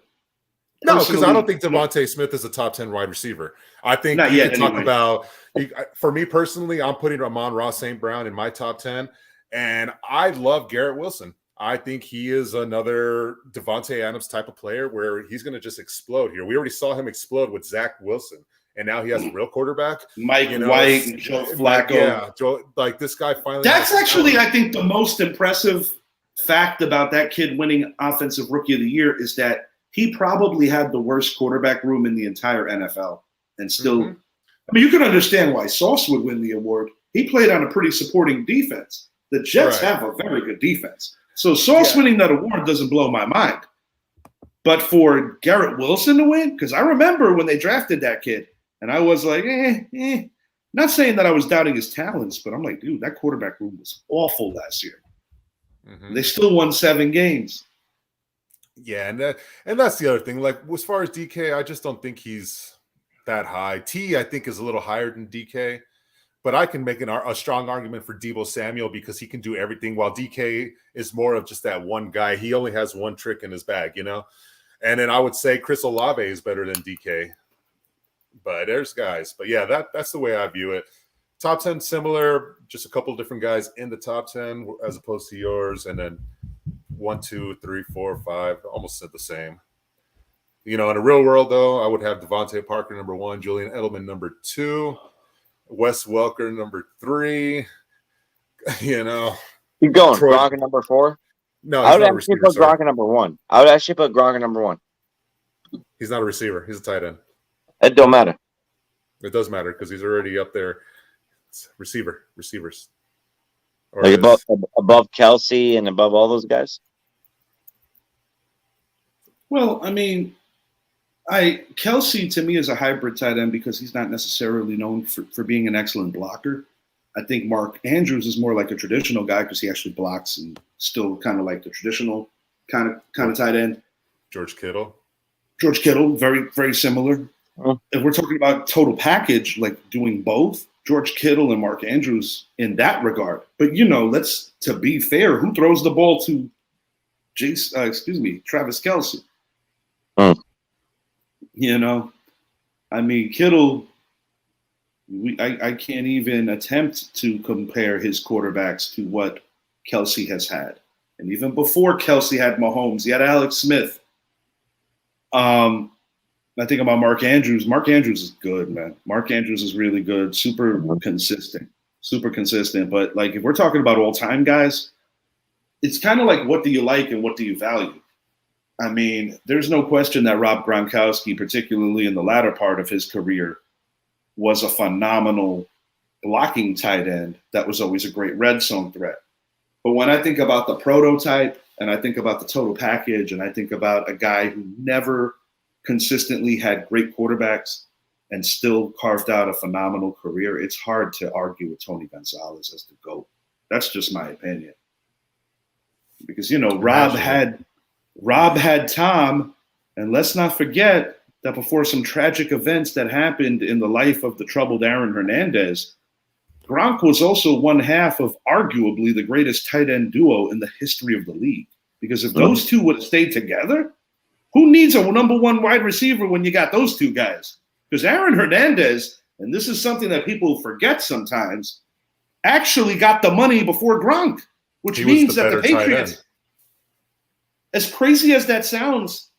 S3: no, because I don't think Devontae Smith is a top 10 wide receiver. I think
S1: not
S3: you
S1: yet,
S3: can talk
S1: anyway.
S3: about, for me personally, I'm putting Amon-Ra St. Brown in my top 10. And I love Garrett Wilson. I think he is another Devontae Adams type of player where he's going to just explode here. We already saw him explode with Zach Wilson, and now he has a real quarterback.
S1: Mike White and Joe Flacco.
S3: Yeah, like this guy finally.
S1: That's actually, I think, the most impressive fact about that kid winning Offensive Rookie of the Year is that he probably had the worst quarterback room in the entire NFL. And still, I mean, you can understand why Sauce would win the award. He played on a pretty supporting defense. The Jets have a very good defense. So Sauce winning that award doesn't blow my mind. But for Garrett Wilson to win, because I remember when they drafted that kid, and I was like, not saying that I was doubting his talents, but I'm like, dude, that quarterback room was awful last year. They still won 7 games.
S3: Yeah, and that's the other thing. Like, as far as DK, I just don't think he's that high. T, I think, is a little higher than DK. But I can make a strong argument for Deebo Samuel because he can do everything, while DK is more of just that one guy. He only has one trick in his bag, you know? And then I would say Chris Olave is better than DK. But there's guys. But, yeah, that's the way I view it. Top 10 similar, just a couple different guys in the top 10 as opposed to yours. And then 1, 2, 3, 4, 5, almost said the same. You know, in the real world, though, I would have Devontae Parker number 1, Julian Edelman number 2. Wes Welker number 3, you know.
S2: Keep going. Gronk at number 4.
S3: No,
S2: I would actually put Gronk at number 1. I would actually put Gronk at number 1.
S3: He's not a receiver. He's a tight end.
S2: It don't matter.
S3: It does matter because he's already up there. It's receivers. Or
S2: like above Kelsey and above all those guys?
S1: Well, I mean, Kelsey to me is a hybrid tight end because he's not necessarily known for being an excellent blocker. I think Mark Andrews is more like a traditional guy because he actually blocks and still kind of like the traditional kind of tight end.
S3: George Kittle,
S1: very, very similar. If we're talking about total package, like doing both, George Kittle and Mark Andrews in that regard. But, you know, to be fair, who throws the ball to Travis Kelce? You know, I mean, Kittle, I can't even attempt to compare his quarterbacks to what Kelce has had. And even before Kelce had Mahomes, he had Alex Smith. I think about Mark Andrews. Mark Andrews is good, man. Mark Andrews is really good, super consistent. But, like, if we're talking about all-time guys, it's kind of like what do you like and what do you value? I mean, there's no question that Rob Gronkowski, particularly in the latter part of his career, was a phenomenal blocking tight end that was always a great red zone threat. But when I think about the prototype and I think about the total package and I think about a guy who never consistently had great quarterbacks and still carved out a phenomenal career, it's hard to argue with Tony Gonzalez as the GOAT. That's just my opinion. Because, you know, Rob had Tom, and let's not forget that before some tragic events that happened in the life of the troubled Aaron Hernandez, Gronk was also one half of arguably the greatest tight end duo in the history of the league. Because if those two would have stayed together, who needs a number 1 wide receiver when you got those two guys? Because Aaron Hernandez, and this is something that people forget sometimes, actually got the money before Gronk, which means that the Patriots, as crazy as that sounds,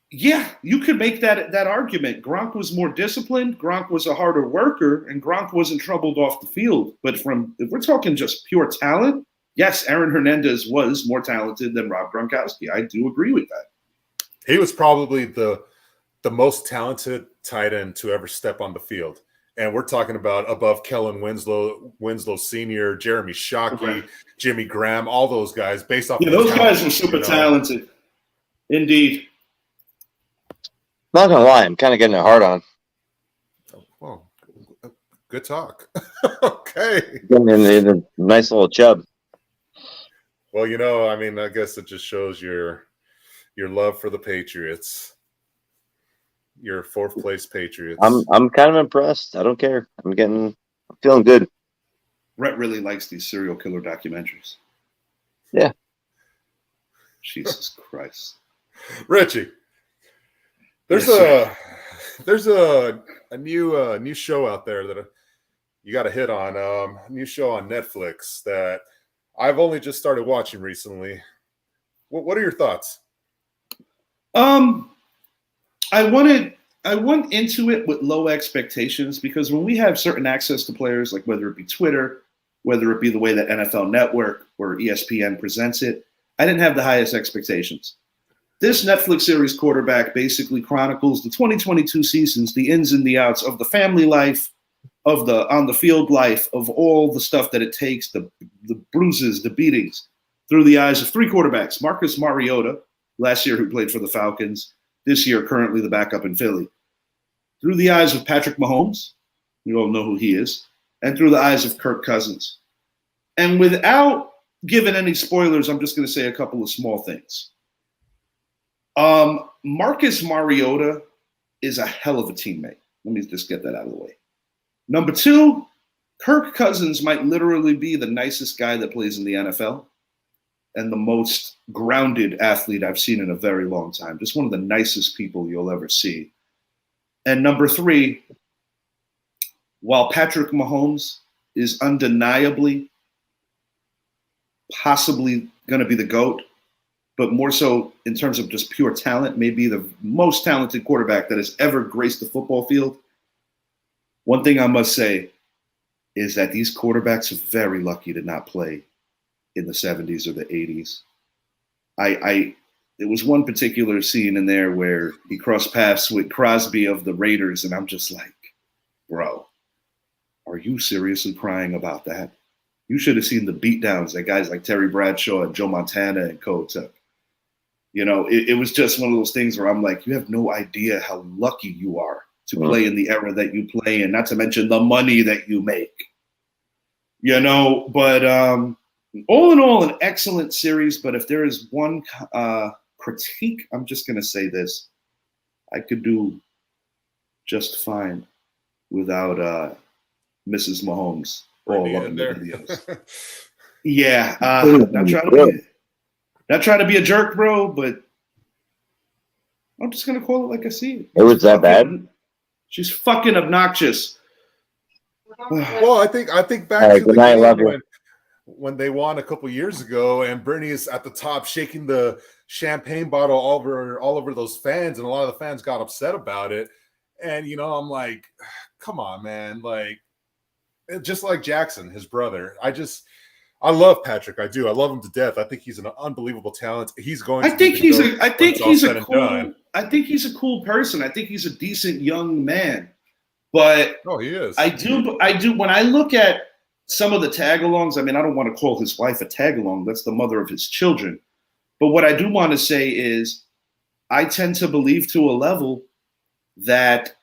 S1: yeah, you could make that argument. Gronk was more disciplined, Gronk was a harder worker, and Gronk wasn't troubled off the field. But if we're talking just pure talent, yes, Aaron Hernandez was more talented than Rob Gronkowski. I do agree with that.
S3: He was probably the most talented tight end to ever step on the field. And we're talking about above Kellen Winslow Sr., Jeremy Shockey, Jimmy Graham, all those guys based off.
S1: Yeah, those guys were super talented. Indeed.
S2: Not gonna lie, I'm kind of getting it hard on.
S3: Well, good talk. Okay.
S2: Getting in a nice little chub.
S3: Well, I mean, I guess it just shows your love for the Patriots. Your fourth place Patriots.
S2: I'm kind of impressed. I don't care. I'm feeling good.
S1: Brett really likes these serial killer documentaries.
S2: Yeah.
S1: Jesus Christ.
S3: Richie, there's
S1: Yes,
S3: a new show out there that you got to hit on. A new show on Netflix that I've only just started watching recently. What are your thoughts?
S1: I went into it with low expectations because when we have certain access to players, like whether it be Twitter, whether it be the way that NFL Network or ESPN presents it, I didn't have the highest expectations. This Netflix series Quarterback basically chronicles the 2022 seasons, the ins and the outs of the family life, of the on the field life, of all the stuff that it takes, the bruises, the beatings, through the eyes of three quarterbacks. Marcus Mariota, last year who played for the Falcons, this year currently the backup in Philly. Through the eyes of Patrick Mahomes, you all know who he is, and through the eyes of Kirk Cousins. And without giving any spoilers, I'm just going to say a couple of small things. Marcus Mariota is a hell of a teammate. Let me just get that out of the way. Number two, Kirk Cousins might literally be the nicest guy that plays in the NFL and the most grounded athlete I've seen in a very long time. Just one of the nicest people you'll ever see. And number three, while Patrick Mahomes is undeniably possibly going to be the GOAT, but more so in terms of just pure talent, maybe the most talented quarterback that has ever graced the football field. One thing I must say is that these quarterbacks are very lucky to not play in the 70s or the 80s. There was one particular scene in there where he crossed paths with Crosby of the Raiders, and I'm just like, bro, are you seriously crying about that? You should have seen the beatdowns that guys like Terry Bradshaw and Joe Montana and co took. It was just one of those things where I'm like, you have no idea how lucky you are to play in the era that you play in, not to mention the money that you make. But all in all, an excellent series. But if there is one critique, I'm just going to say this. I could do just fine without Mrs. Mahomes all up in the videos. Yeah, not trying to be a jerk, bro, but I'm just gonna call it like I see it.
S2: It was that bad?
S3: She's fucking obnoxious. Well, I think back to the game when they won a couple years ago, and Bernie is at the top shaking the champagne bottle all over those fans, and a lot of the fans got upset about it. And I'm like, come on, man, like just like Jackson, his brother. I love Patrick. I do. I love him to death. I think he's an unbelievable talent. He's going. I think he's a cool person. I think he's a decent young man. But he is.
S1: I do. When I look at some of the tag-alongs, I mean, I don't want to call his wife a tag-along. That's the mother of his children. But what I do want to say is, I tend to believe to a level that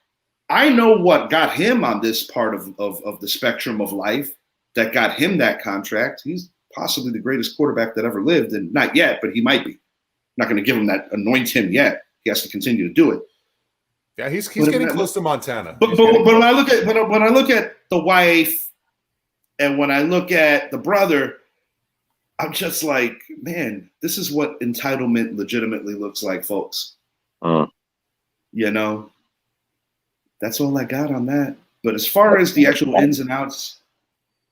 S1: I know what got him on this part of the spectrum of life that got him that contract. He's possibly the greatest quarterback that ever lived, and not yet, but he might be. I'm not going to give him that, anoint him yet. He has to continue to do it.
S3: Yeah, he's getting close to Montana.
S1: But when I look at the wife, and when I look at the brother, I'm just like, man, this is what entitlement legitimately looks like, folks. That's all I got on that. But as far as the actual ins and outs,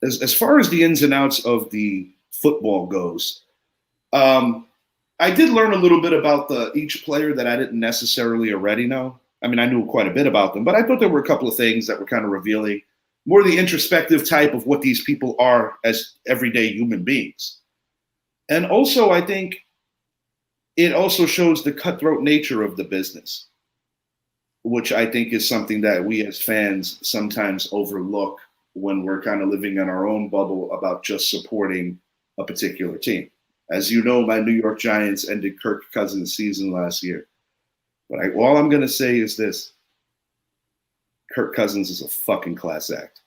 S1: as far as the ins and outs of the football goes, I did learn a little bit about each player that I didn't necessarily already know. I mean, I knew quite a bit about them, but I thought there were a couple of things that were kind of revealing, more the introspective type of what these people are as everyday human beings. And also, I think it also shows the cutthroat nature of the business, which I think is something that we as fans sometimes overlook when we're kind of living in our own bubble about just supporting a particular team. As you know, my New York Giants ended Kirk Cousins' season last year. But all I'm going to say is this. Kirk Cousins is a fucking class act.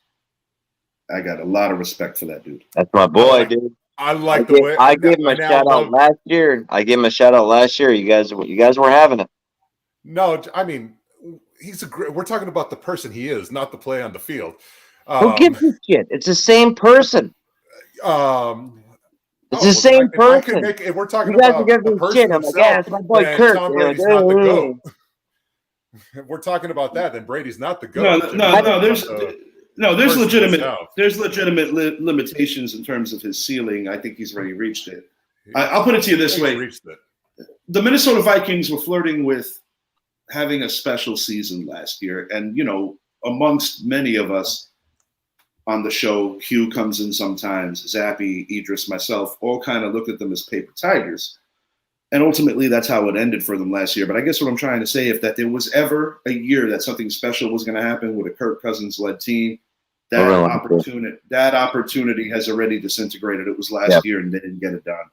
S1: I got a lot of respect for that dude.
S2: That's my boy, dude.
S3: I like the way
S2: I gave him a shout out last year. You guys were having it.
S3: No, I mean, he's a great. We're talking about the person he is, not the play on the field.
S2: Who gives a shit? It's the same person. It's the same person.
S3: If we're talking
S2: you guys
S3: about
S2: the person himself,
S3: my
S2: boy Kirk.
S3: Tom Brady's not the GOAT. If we're talking about that, then Brady's not the GOAT.
S1: There's legitimate limitations in terms of his ceiling. I think he's already reached it. I'll put it to you this way. The Minnesota Vikings were flirting with having a special season last year. And, amongst many of us on the show, Hugh comes in sometimes, Zappy, Idris, myself, all kind of look at them as paper tigers. And ultimately, that's how it ended for them last year. But I guess what I'm trying to say, if that there was ever a year that something special was going to happen with a Kirk Cousins-led team, that opportunity has already disintegrated. It was last year, and they didn't get it done.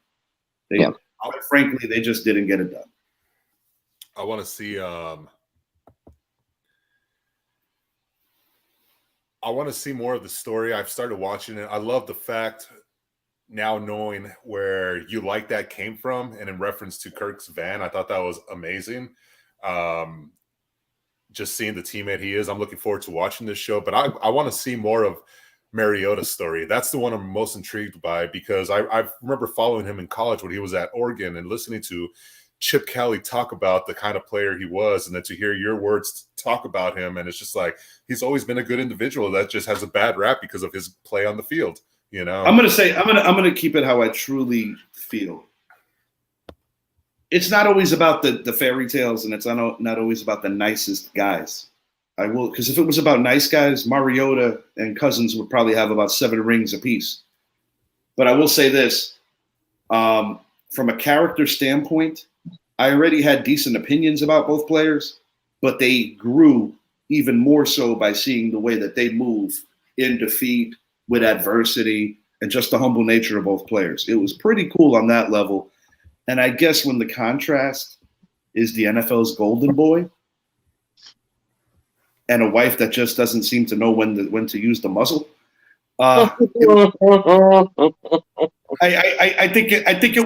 S1: Frankly, they just didn't get it done.
S3: I want to see. I want to see more of the story. I've started watching it. I love the fact now knowing where You Like That came from, and in reference to Kirk's van. I thought that was amazing. Just seeing the teammate he is. I'm looking forward to watching this show, but I want to see more of Mariota's story. That's the one I'm most intrigued by, because I remember following him in college when he was at Oregon and listening to Chip Kelly talk about the kind of player he was, and then to hear your words talk about him, and it's just like he's always been a good individual that just has a bad rap because of his play on the field. I'm gonna keep it how I truly feel. It's not always about the fairy tales, and it's not always about the nicest guys. Because if it was about nice guys, Mariota and Cousins would probably have about 7 rings apiece. But I will say this, from a character standpoint, I already had decent opinions about both players, but they grew even more so by seeing the way that they move in defeat, with adversity, and just the humble nature of both players. It was pretty cool on that level. And I guess when the contrast is the NFL's golden boy and a wife that just doesn't seem to know when to use the muzzle, I think it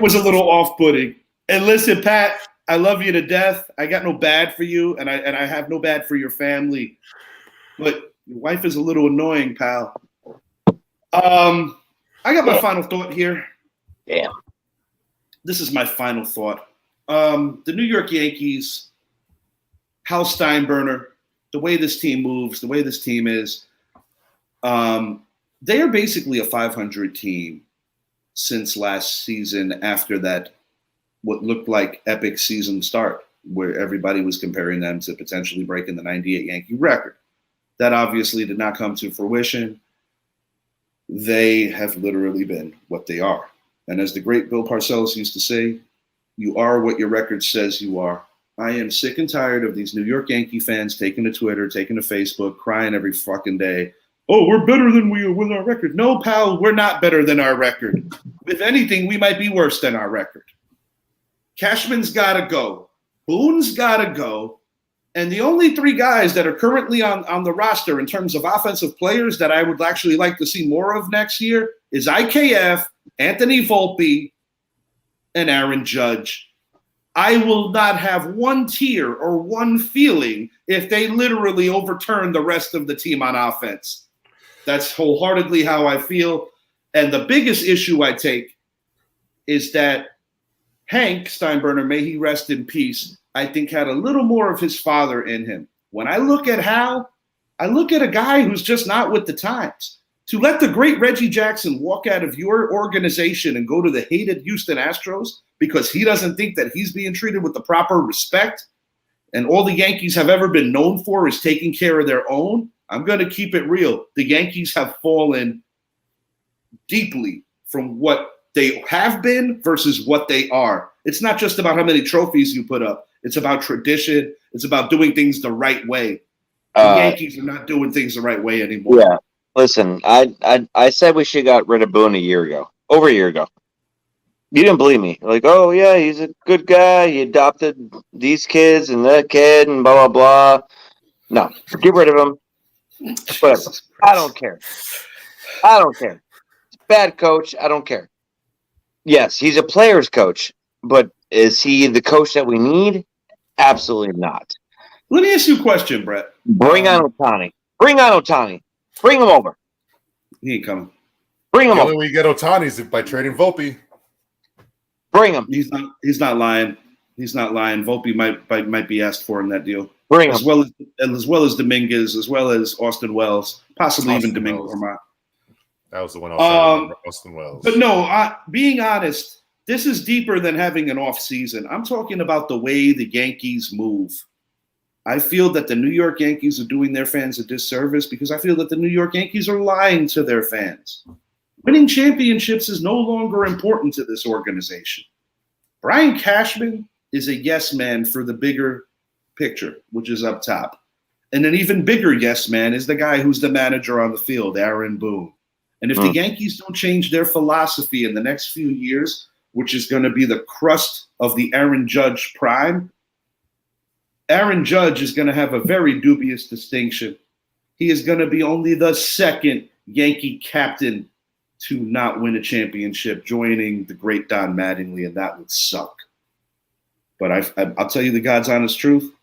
S3: was a little off-putting. And listen, Pat, I love you to death. I got no bad for you, and I have no bad for your family. But your wife is a little annoying, pal. I got my final thought here.
S2: Yeah.
S1: This is my final thought. The New York Yankees, Hal Steinbrenner, the way this team moves, the way this team is, they are basically a 500 team since last season, after that what looked like epic season start, where everybody was comparing them to potentially breaking the 98 Yankee record. That obviously did not come to fruition. They have literally been what they are. And as the great Bill Parcells used to say, you are what your record says you are. I am sick and tired of these New York Yankee fans taking to Twitter, taking to Facebook, crying every fucking day. Oh, we're better than we are with our record. No, pal, we're not better than our record. If anything, we might be worse than our record. Cashman's got to go. Boone's got to go. And the only 3 guys that are currently on the roster in terms of offensive players that I would actually like to see more of next year is IKF, Anthony Volpe, and Aaron Judge. I will not have one tear or one feeling if they literally overturn the rest of the team on offense. That's wholeheartedly how I feel. And the biggest issue I take is that Hank Steinbrenner, may he rest in peace, I think had a little more of his father in him. When I look at Hal, I look at a guy who's just not with the times. To let the great Reggie Jackson walk out of your organization and go to the hated Houston Astros because he doesn't think that he's being treated with the proper respect, and all the Yankees have ever been known for is taking care of their own, I'm going to keep it real. The Yankees have fallen deeply from what they have been versus what they are. It's not just about how many trophies you put up. It's about tradition. It's about doing things the right way. The Yankees are not doing things the right way anymore.
S2: Yeah. Listen, I said we should have got rid of Boone over a year ago. You didn't believe me. Like, oh yeah, he's a good guy. He adopted these kids and that kid and blah blah blah. No, get rid of him. Whatever. I don't care. I don't care. Bad coach. I don't care. Yes, he's a player's coach, but is he the coach that we need? Absolutely not.
S1: Let me ask you a question, Brett.
S2: Bring on Ohtani. Bring on Ohtani. Bring him over.
S1: He ain't coming.
S2: Bring him
S3: The
S2: over.
S3: only way you get Ohtani is by trading Volpe.
S2: Bring him.
S1: He's not lying. He's not lying. Volpe might be asked for in that deal.
S2: Bring him.
S1: As well as Dominguez, as well as Austin Wells, possibly even Domingo Germán.
S3: That was the one I was saying, Austin Wells.
S1: But no, being honest, this is deeper than having an off season. I'm talking about the way the Yankees move. I feel that the New York Yankees are doing their fans a disservice because I feel that the New York Yankees are lying to their fans. Winning championships is no longer important to this organization. Brian Cashman is a yes man for the bigger picture, which is up top. And an even bigger yes man is the guy who's the manager on the field, Aaron Boone. And if the Yankees don't change their philosophy in the next few years, which is going to be the crust of the Aaron Judge prime, Aaron Judge is going to have a very dubious distinction. He is going to be only the second Yankee captain to not win a championship, joining the great Don Mattingly, and that would suck. But I'll tell you the God's honest truth.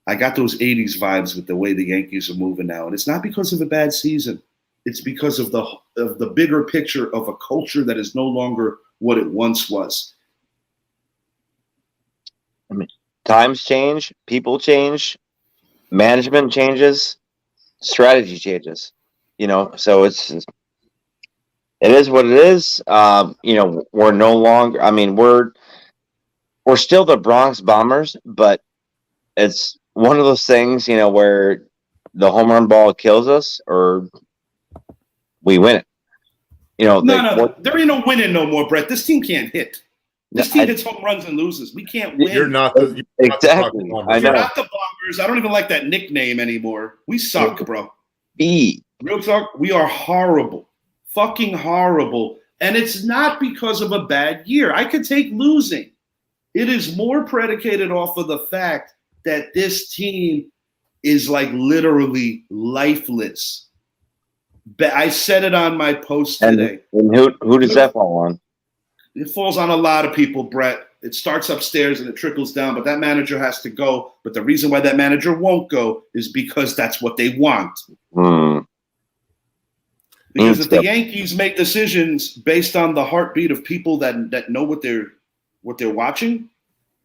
S1: I got those 80s vibes with the way the Yankees are moving now. And it's not because of a bad season. It's because of the bigger picture of a culture that is no longer what it once was.
S2: I mean, times change, people change, management changes, strategy changes. So it is what it is. We're no longer. I mean, we're still the Bronx Bombers, but it's one of those things, where the home run ball kills us or we win it.
S1: No. There ain't no winning no more, Brett. This team can't hit. This team hits home runs and loses. We can't win.
S3: You're not the
S2: exactly. I know.
S1: You're not the Bombers. I don't even like that nickname anymore. We suck, bro. Real talk. We are horrible. Fucking horrible. And it's not because of a bad year. I could take losing. It is more predicated off of the fact that this team is like literally lifeless. I said it on my post today.
S2: And who does that fall on?
S1: It falls on a lot of people, Brett. It starts upstairs and it trickles down, but that manager has to go. But the reason why that manager won't go is because that's what they want. Because if the Yankees make decisions based on the heartbeat of people that know what they're watching,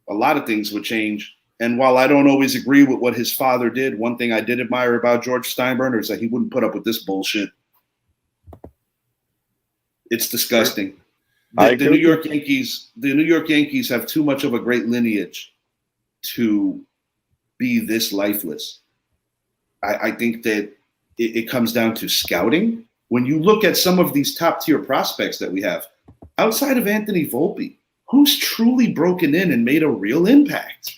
S1: a lot of things would change. And while I don't always agree with what his father did, one thing I did admire about George Steinbrenner is that he wouldn't put up with this bullshit. It's disgusting. The New York Yankees have too much of a great lineage to be this lifeless. I think that it comes down to scouting. When you look at some of these top tier prospects that we have, outside of Anthony Volpe, who's truly broken in and made a real impact?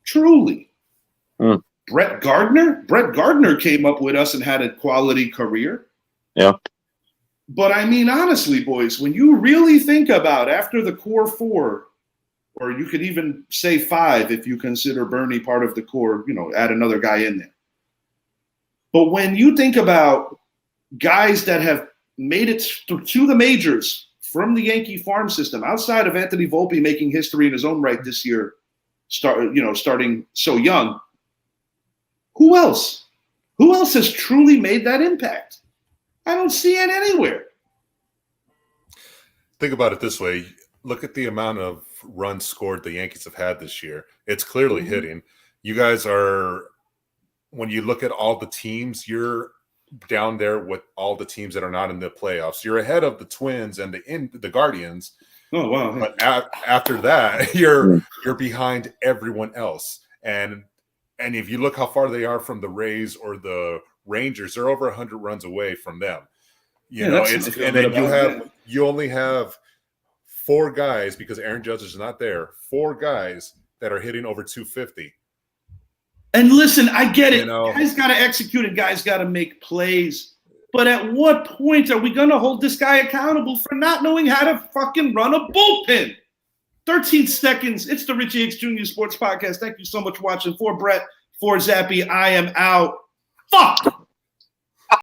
S1: Truly. Brett Gardner? Brett Gardner came up with us and had a quality career.
S2: Yeah.
S1: But I mean, honestly, boys, when you really think about after the core four, or you could even say five if you consider Bernie part of the core, add another guy in there. But when you think about guys that have made it to the majors from the Yankee farm system, outside of Anthony Volpe making history in his own right this year, starting so young, who else? Who else has truly made that impact? I don't see it anywhere.
S3: Think about it this way. Look at the amount of runs scored the Yankees have had this year. It's clearly hitting. You guys are, when you look at all the teams, you're down there with all the teams that are not in the playoffs. You're ahead of the Twins and the Guardians.
S1: Oh, wow.
S3: But after that, you're behind everyone else. And if you look how far they are from the Rays or the Rangers, they're over 100 runs away from them. You only have four guys, because Aaron Judge is not there, four guys that are hitting over 250.
S1: And listen, I get it. Guys got to execute and guys got to make plays. But at what point are we going to hold this guy accountable for not knowing how to fucking run a bullpen? 13 seconds. It's the Richie Hicks Jr. Sports Podcast. Thank you so much for watching. For Brett, for Zappy, I am out. Fuck!